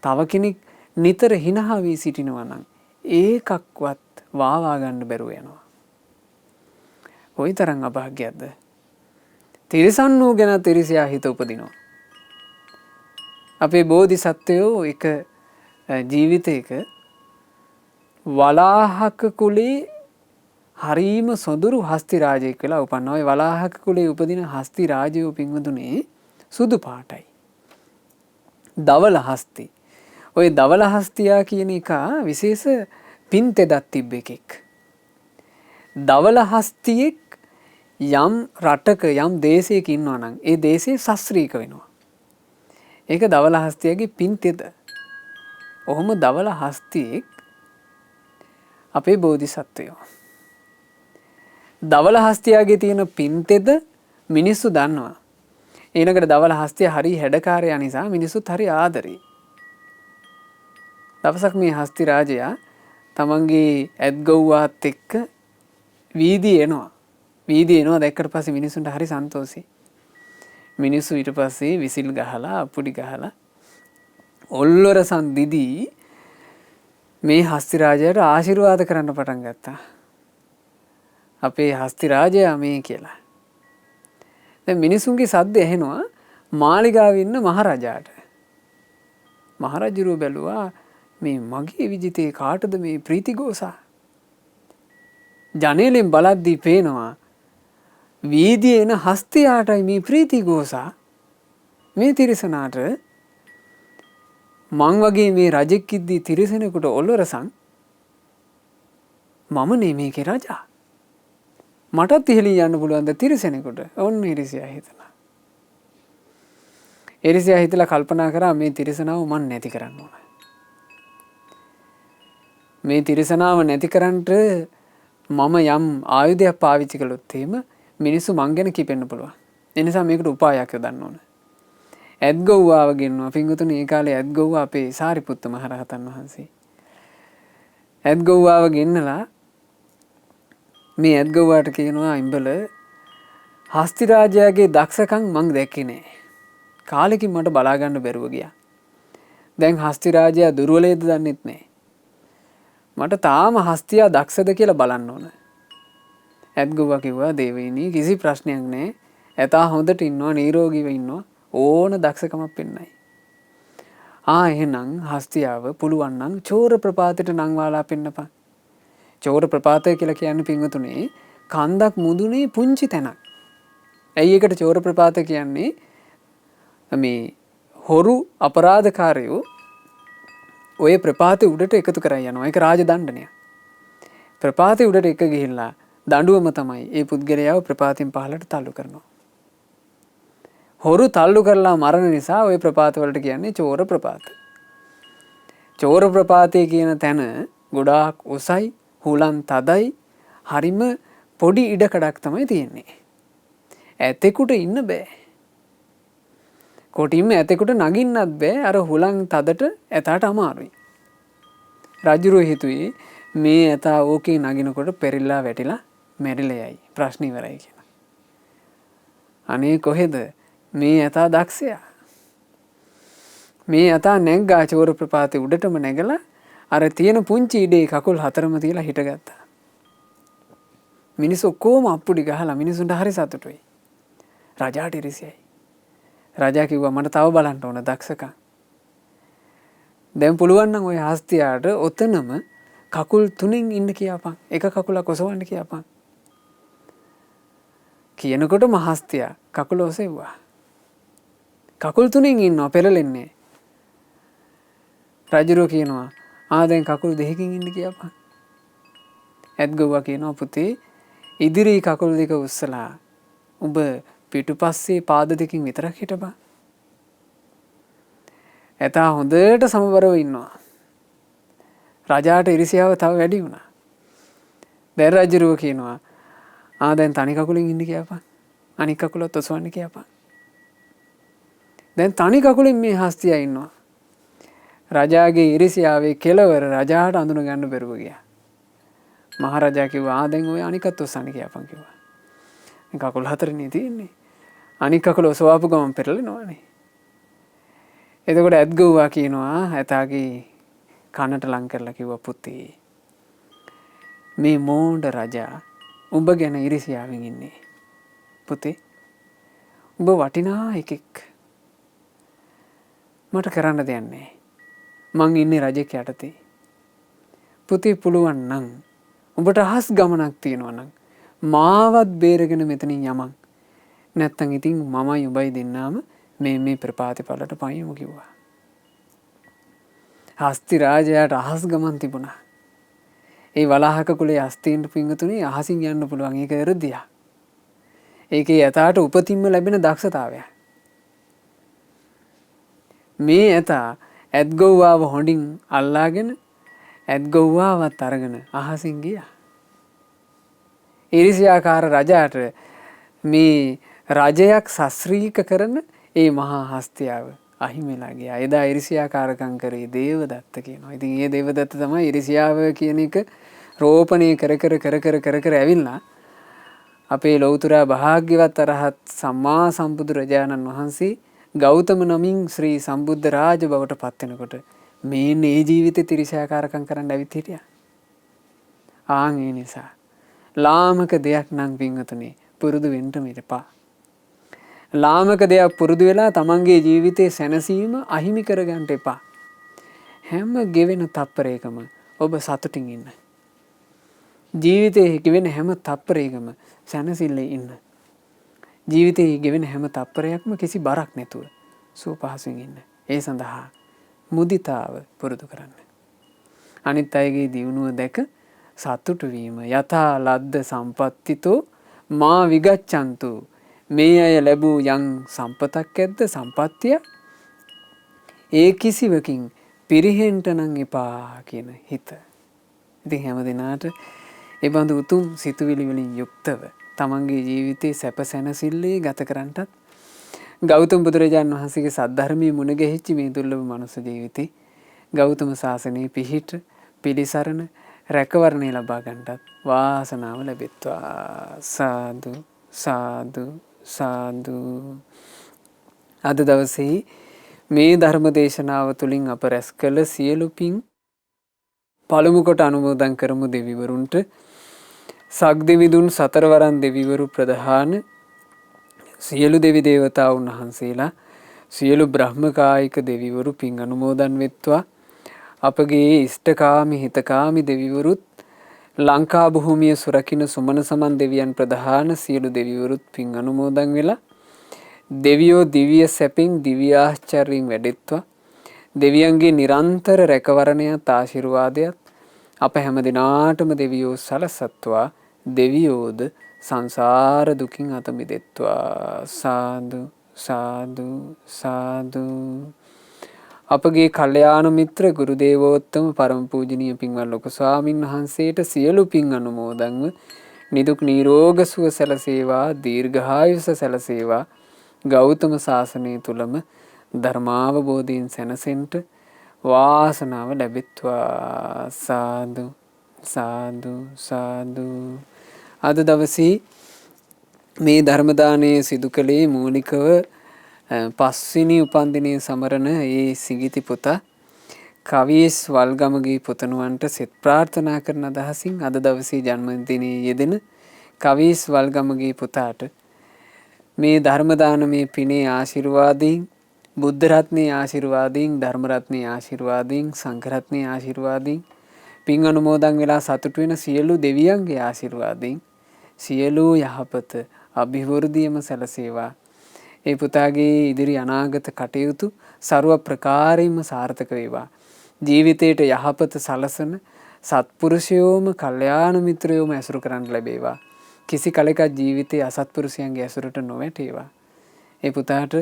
තව කෙනෙක් නිතර හිනහ වී සිටිනවා නම් ඒකක්වත් වාවා ගන්න බැරුව යනවා. කොයිතරම් අභාග්‍යයක්ද? තිරිසන් වූ ගැන ඊර්ෂ්‍යා හිත උපදිනවා. අපේ බෝධිසත්වයෝ එක ජීවිතයක වලාහක කුලේ හරීම සොඳුරු හස්ති රාජයෙක් වෙලා උපන්නා. ඔය වලාහක කුලේ උපදින හස්ති රාජයෝ පින්වතුනේ සුදු පාටයි. දවල හස්ති. ඔය දවල හස්තියා කියන එක විශේෂ පින්තෙදක් තිබ්බ එකෙක්. දවල හස්තියෙක් යම් රටක යම් දේශයක ඉන්නවා නම් ඒ දේශේ ශාස්ත්‍රීක වෙනවා. ඒක දවල හස්තියගේ පින්තෙද. ඔහොම දවල හස්තියෙක් අපේ බෝධිසත්වයෝ. දවල හස්තියාගේ තියෙන පින්තෙද මිනිස්සු දන්නවා. ඊළඟට දවල හස්තිය හරි හැඩකාරයා නිසා මිනිස්සුත් හරි ආදරේ. දවසක් මේ හස්ති රාජයා තමන්ගේ ඇත්ගොව්වාත් එක්ක වීදියේ එනවා. වීදියේ එනවා දැක්කට පස්සේ මිනිසුන්ට හරි සන්තෝෂයි. මිනිස්සු ඊට පස්සේ විසිල් ගහලා අපුඩි ගහලා ඔල්ලොරසන් දිදී මේ හස්ති රාජයාට ආශිර්වාද කරන්න පටන් ගත්තා. අපේ හස්ති රාජයා මේ කියලා. දැන් මිනිසුන්ගේ සද්ද ඇහෙනවා මාලිගාවේ ඉන්න මහරජාට. මහරජුරුව බැලුවා මේ මගේ විජිතේ කාටද මේ ප්‍රීතිഘോഷා? ජනේලෙන් බලද්දී පේනවා වීදියේ එන හස්තියාටයි මේ ප්‍රීතිഘോഷා. මේ තිරිසනාට මං වගේ මේ රජෙක් ඉද්දී තිරිසනෙකුට ඔල්වරසන් මම නේ මේකේ රජා. මටත් ඉහළින් යන්න පුළුවන් ද තිරිසනෙකුට? ඔන්න ඉරිසියා හිතලා. ඉරිසියා හිතලා කල්පනා කරා මේ තිරිසනාව මන් නැති කරන්න ඕන. මේ තිරිසනාව නැති කරන්නට මම යම් ආයුධයක් පාවිච්චි කළොත් එහෙම මිනිස්සු මං ගැන කිපෙන්න පුළුවන්. ඒ නිසා මේකට උපායක් යොදන්න ඕන. ඇත්ගොව්වාව ගෙන්නවා. පින්වතුනි ඒ කාලේ ඇත්ගොව්වා අපේ සාරිපුත්ත මහරහතන් වහන්සේ. ඇත්ගොව්වාව ගෙන්නලා මේ ඇත්ගොව්වාට කියනවා ඉඹල හස්ති රාජයාගේ දක්ෂකම් මං දැක්කේ නෑ. කාලෙකින් මට බලා ගන්න බැරුව ගියා. දැන් හස්ති රාජයා දුර්වලයේද දන්නෙත් නෑ. මට තාම හස්තියා දක්ෂද කියලා බලන්න ඕන. ඇත්ගොව්වා කිව්වා දේවයිනි කිසි ප්‍රශ්නයක් නෑ. ඇතා හොඳට ඉන්නවා නිරෝගීව ඉන්නවා. ඕන දක්ෂකමක් පෙන්නයි. එහෙනම් හස්තියාව පුළුවන් නම් චෝර ප්‍රපාතයට නංවාලා පෙන්නපන්. චෝර ප්‍රපාතය කියලා කියන්නේ පින්වතුනේ කන්දක් මුදුනේ පුංචි තැනක්. ඇයි ඒකට චෝර ප්‍රපාත කියන්නේ? මේ හොරු අපරාධකාරයෝ ඔය ප්‍රපාතේ උඩට එකතු කරා යනවා. ඒක රාජදණ්ඩනයක්. ප්‍රපාතේ උඩට එක ගිහිල්ලා දඬුවම තමයි ඒ පුද්ගලයාව ප්‍රපාතෙන් පහළට තල්ලු කරනවා. හොරු තල්ලු කරලා මරණ නිසා ওই ප්‍රපාත වලට කියන්නේ චෝර ප්‍රපාත. චෝර ප්‍රපාතය කියන තැන ගොඩාක් උසයි, හුලන් තදයි, හරිම පොඩි ඉඩකඩක් තමයි තියෙන්නේ. ඇතෙකුට ඉන්න බෑ. කොටින්ම ඇතෙකුට නගින්නත් බෑ. අර හුලන් තදට ඇතාට අමාරුයි. රජුරෝ හිතුවේ මේ ඇතා ඕකේ නගිනකොට පෙරිලා වැටිලා මැරිලා යයි. ප්‍රශ්න ඉවරයි කියලා. අනේ කොහෙද මේ ඇතා දක්ෂයා? මේ ඇතා නැග්ගා චෝර ප්‍රපාතේ උඩටම නැගලා අර තියෙන පුංචි ඉඩේ කකුල් හතරම තියලා හිටගත්තා. මිනිස්සු ඔක්කොම අප්පුඩි ගහලා මිනිසුන්ට හරි සතුටුයි. රජාට ඉරිසියයි. රජා කිව්වා මට තව බලන්න ඕන දක්ෂකම්. දැන් පුළුවන් නම් ওই හස්තියාට ඔතනම කකුල් තුනෙන් ඉන්න කියපන්. එක කකුලක් ඔසවන්න කියපන්. කියනකොටම හස්තියා කකුල ඔසෙව්වා. කකුල් තුනෙන් ඉන්නවා පෙරලෙන්නේ. රජුරෝ කියනවා දැන් කකුල් දෙකකින් ඉන්න කියපන්. ඇත්ගොව්වා කියනවා පුතේ ඉදිරි කකුල් දෙක උස්සලා උඹ පිටුපස්සේ පාද දෙකකින් විතරක් හිටපන්. ඇතා හොඳට සමබරව ඉන්නවා. රජාට ඉරිසියාව තව වැඩි වුණා. දැන් රජුරෝ කියනවා දැන් තනි කකුලෙන් ඉන්න කියපන්. අනික් කකුලත් ඔසවන්න කියපන්. දැන් තනි කකුලෙන් මේ හස්තියා ඉන්නවා. රජාගේ ඉරිසියාවේ කෙලවර රජාට අඳුන ගන්න බැරුව ගියා. මහරජා කිව්වා දැන් ඔය අනිකත් ඔසවන්න කියපන් කිව්වා. මේ කකුල් හතරනේ තියෙන්නේ. අනික් කකුල ඔසවාපු ගමන් පෙරලෙනවානේ. එතකොට ඇත්ගොව්වා කියනවා ඇතාගේ කනට ලං කරලා කිව්වා පුතේ මේ මෝඩ රජා උඹ ගැන ඉරිසියාවෙන් ඉන්නේ. පුතේ උඹ වටිනා එකෙක්. මට කරන්න දෙයක් නැහැ. මං ඉන්නේ රජෙක් යටතේ. පුතේ පුළුවන් නම් උඹට අහස් ගමනක් තියෙනවා නම් මාවත් බේරගෙන මෙතනින් යමන්. නැත්තම් ඉතින් මමයි උඹයි දෙන්නාම මේ ප්‍රපාතේ පළට පයින්මු කිව්වා. හස්ති රාජයාට අහස් ගමන් තිබුණා. ඒ වලාහක කුලේ හස්තීන්ට පිංගතුනේ අහසින් යන්න පුළුවන්. ඒක එරදියා. ඒකේ යතාට උපතින්ම ලැබෙන දක්ෂතාවය. මේ ඇතා ඇත්ගොව්වාව හොඳින් අල්ලාගෙන ඇත්ගොව්වාවත් අරගෙන අහසින් ගියා. ඉරිසියාකාර රජාට මේ රජයක් සස්ත්‍රීක කරන ඒ මහා හස්තියාව අහිමිලා ගියා. එදා ඉරිසියාකාරකම් කරේ දේවදත්ත කියනවා. ඉතින් ඒ දේවදත්ත තමයි ඉරිසියාව කියන එක රෝපණය කර ඇවිල්ලා අපේ ලෞතුරා භාග්‍යවත් අරහත් සම්මා සම්බුදුරජාණන් වහන්සේ ගෞතම නමින් ශ්‍රී සම්බුද්ධ රාජ බවට පත් වෙනකොට මේ ජීවිතේ තිරිසාකාරකම් කරන්න ඇවිත් හිටියා. ඒ නිසා ලාමක දෙයක් නම් පින්වතුනි පුරුදු වෙන්න මෙපා. ලාමක දෙයක් පුරුදු වෙලා තමන්ගේ ජීවිතේ සැනසීම අහිමි කරගන්න එපා. හැම ගෙවෙන තප්පරයකම ඔබ සතුටින් ඉන්න. ජීවිතේ ගෙවෙන හැම තප්පරයකම සැනසෙල්ලේ ඉන්න. ජීවිතේ ගෙවෙන හැම තප්පරයක්ම කිසි බරක් නැතුව සුව පහසුවෙන් ඉන්න. ඒ සඳහා මුදිතාව පුරුදු කරන්න. අනිත් අයගේ දියුණුව දැක සතුටු වීම. යථා ලද්ද සම්පත්තිතෝ මා විගච්ඡන්තු. මේ අය ලැබූ යම් සම්පතක් ඇද්ද සම්පත්තිය ඒ කිසිවකින් පිරිහෙන්ට නම් එපා කියන හිත. ඉතින් හැම දිනාට ඒ බඳු උතුම් සිතුවිලි වලින් යුක්තව තමන්ගේ ජීවිතේ සැප සැනසෙල්ලේ ගත කරන්නටත් ගෞතම බුදුරජාණන් වහන්සේගේ සද්ධර්මයේ මුණ ගැහිච්ච මේ දුර්ලභ මනුස්ස ජීවිතේ ගෞතම සාසනයේ පිහිට පිළිසරණ රැකවරණය ලබා ගන්නටත් වාසනාව ලැබෙත්වා. සාදු සාදු සාදු. අද දවසේ මේ ධර්ම දේශනාව තුළින් අප රැස් කළ සියලු පින් පළමු කොට අනුමෝදන් කරමු දෙවිවරුන්ට. සක්දෙවිඳුන් සතරවරන් දෙවිවරු ප්‍රධාන සියලු දෙවි දේවතාවුන් වහන්සේලා සියලු බ්‍රහ්මකායික දෙවිවරු පින් අනුමෝදන් වෙත්වා. අපගේ ඉෂ්ඨකාමි හිතකාමි දෙවිවරුත් ලංකා භූමිය සුරකින්න සුමන සමන් දෙවියන් ප්‍රධාන සියලු දෙවිවරුත් පින් අනුමෝදන් වෙලා දෙවියෝ දිව්‍ය සැපින් දිව්‍ය ආශ්චර්යයෙන් වැඩෙත්වා. දෙවියන්ගේ නිරන්තර රැකවරණයත් ආශිර්වාදයත් අප හැම දිනාටම දෙවියෝ සලසත්වා. දෙවියෝද සංසාර දුකින් අත මිදෙත්වා. සාදු සාදු සාදු. අපගේ කල්යාණ මිත්‍ර ගුරු දේවෝත්තම පරම පූජනීය පින්වත් ලොකු ස්වාමින් වහන්සේට සියලු පින් අනුමෝදන්ව නිදුක් නිරෝග සුව සැලසේවා. දීර්ඝායුෂ සැලසේවා. ගෞතම සාසනය තුලම ධර්මාවබෝධයෙන් සැනසෙන්ට වාසනාව ලැබෙත්වා. සාදු සාදු සාදු. අද දවසේ මේ ධර්ම දානය සිදු කළේ මූලිකව පස්වෙනි උපන්දිනය සමරන ඒ සිඟිති පුතා කවිස් වල්ගමගේ පුතණුවන්ට සෙත් ප්‍රාර්ථනා කරන අදහසින් අද දවසේ ජන්මදිනයේ යෙදෙන කවිස් වල්ගමගේ පුතාට මේ ධර්ම දානමේ පිනේ ආශිර්වාදයෙන් බුද්ධ රත්නයේ ආශිර්වාදයෙන් ධර්ම රත්නයේ ආශිර්වාදයෙන් සංඝ රත්නයේ ආශිර්වාදයෙන් පින් අනුමෝදන් වෙලා සතුටු වෙන සියලු දෙවියන්ගේ ආශිර්වාදයෙන් සියලු යහපත අභිවෘද්ධියම සැලසේවා. ඒ පුතාගේ ඉදිරි අනාගත කටයුතු ਸਰව ප්‍රකාරයෙන්ම සාර්ථක වේවා. ජීවිතයට යහපත සලසන සත්පුරුෂයෝම කල්යාණ මිත්‍රයෝම ඇසුරු කරන්න ලැබේවා. කිසි කලෙක ජීවිතයේ අසත්පුරුෂයන්ගේ ඇසුරට නොවැටේවා. ඒ පුතාට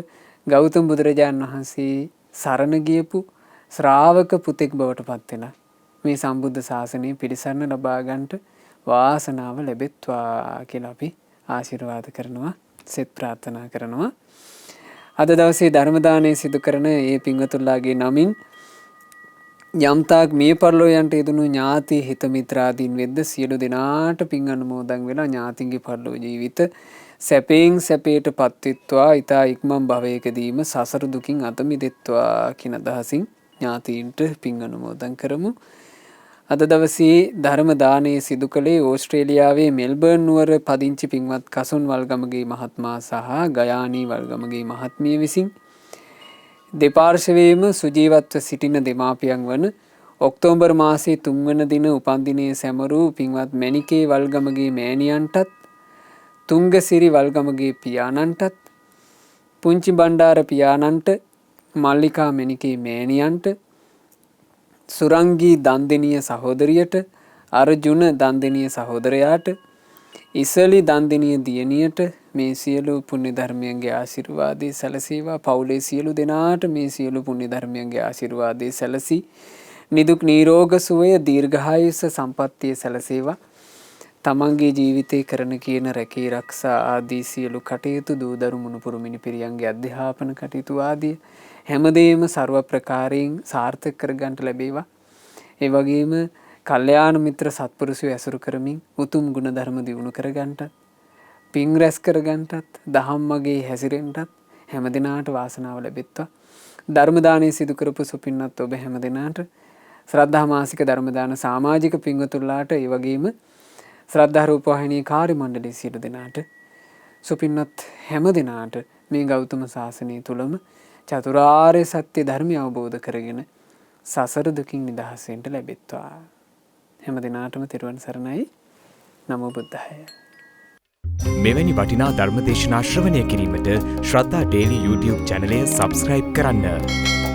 ගෞතම බුදුරජාණන් වහන්සේ සරණ ගියපු ශ්‍රාවක පුතෙක් බවට පත් වෙලා මේ සම්බුද්ධ ශාසනය පිළිසරණ ලබා ගන්නට වාසනාව ලැබෙත්වා කියලා අපි ආශිර්වාද කරනවා. සෙත් ප්‍රාර්ථනා කරනවා. අද දවසේ ධර්ම දානය සිදු කරන ඒ පින්වතුන්ලාගේ නමින් යම්තාක් මේ පරලෝයන්ට යෙදුණු ඥාති හිත මිත්‍රාදීන් වෙද්ද සියලු දෙනාට පින් අනුමෝදන් වෙලා ඥාතින්ගේ පරලෝ ජීවිත සැපෙන් සැපයට පත්වෙත්වා. ඊතා ඉක්මන් භවයකදීම සසර දුකින් අත මිදෙත්වා කියන අදහසින් ඥාතීන්ට පින් අනුමෝදන් කරමු. අද දවසේ ධර්ම දානය සිදු කළේ ඕස්ට්‍රේලියාවේ මෙල්බර්න් නුවර පදිංචි පින්වත් කසුන් වල්ගමගේ මහත්මයා සහ ගයානී වල්ගමගේ මහත්මිය විසින් දෙපාර්ශවයේම සුජීවත්ව සිටින දෙමාපියන් වන ඔක්තෝබර් මාසයේ 3 වන දින උපන්දිනයේ සැමරූ පින්වත් මැණිකේ වල්ගමගේ මෑණියන්ටත් තුංගසිරි වල්ගමගේ පියාණන්ටත් පුංචි බණ්ඩාර පියාණන්ට මල්ලිකා මැණිකේ මෑණියන්ට සුරංගී දන්දෙනිය සහෝදරියට අර්ජුන දන්දෙනිය සහෝදරයාට ඉසලි දන්දෙනිය දියණියට මේ සියලු පුණ්‍ය ධර්මයන්ගේ ආශිර්වාදේ සැලසේවා. පවුලේ සියලු දෙනාට මේ සියලු පුණ්‍ය ධර්මයන්ගේ ආශිර්වාදේ සැලසී නිදුක් නිරෝග සුවය දීර්ඝායුෂ සම්පන්නිය සැලසේවා. තමන්ගේ ජීවිතේ කරන කියන රැකී ආරක්ෂා ආදී සියලු කටයුතු දූ දරු මුණුපුරු මිනිපිරියන්ගේ අධ්‍යාපන කටයුතු ආදී හැමදේම ਸਰව ප්‍රකාරයෙන් සාර්ථක කරගන්නට ලැබේවා. ඒ වගේම කල්යාණ මිත්‍ර සත්පුරුෂයෝ ඇසුරු කරමින් උතුම් ගුණ ධර්ම දියුණු කරගන්නටත්, පින් රැස් කරගන්නටත්, දහම්මගේ හැසිරෙන්නටත් හැම දිනාට වාසනාව ලැබෙත්වා. ධර්ම දානය සිදු කරපු සුපින්නත් ඔබ හැම දිනාට, ශ්‍රද්ධා මාසික ධර්ම දාන සමාජික පින්වතුන්ලාට, ඒ වගේම ශ්‍රද්ධා රූපවාහිනී කාර්ය මණ්ඩලයේ සියලු දෙනාට, සුපින්නත් හැම දිනාට මේ ගෞතම සාසනය තුලම චතුරාර්ය සත්‍ය ධර්මය අවබෝධ කරගෙන සසර දුකින් නිදහස් වෙන්න ලැබෙත්වා. හැම දිනාටම තෙරුවන් සරණයි. නමෝ බුද්ධාය. මෙවැනි වටිනා ධර්ම දේශනා ශ්‍රවණය කිරීමට ශ්‍රද්ධා ඩේලි YouTube චැනලය සබ්ස්ක්‍රයිබ් කරන්න.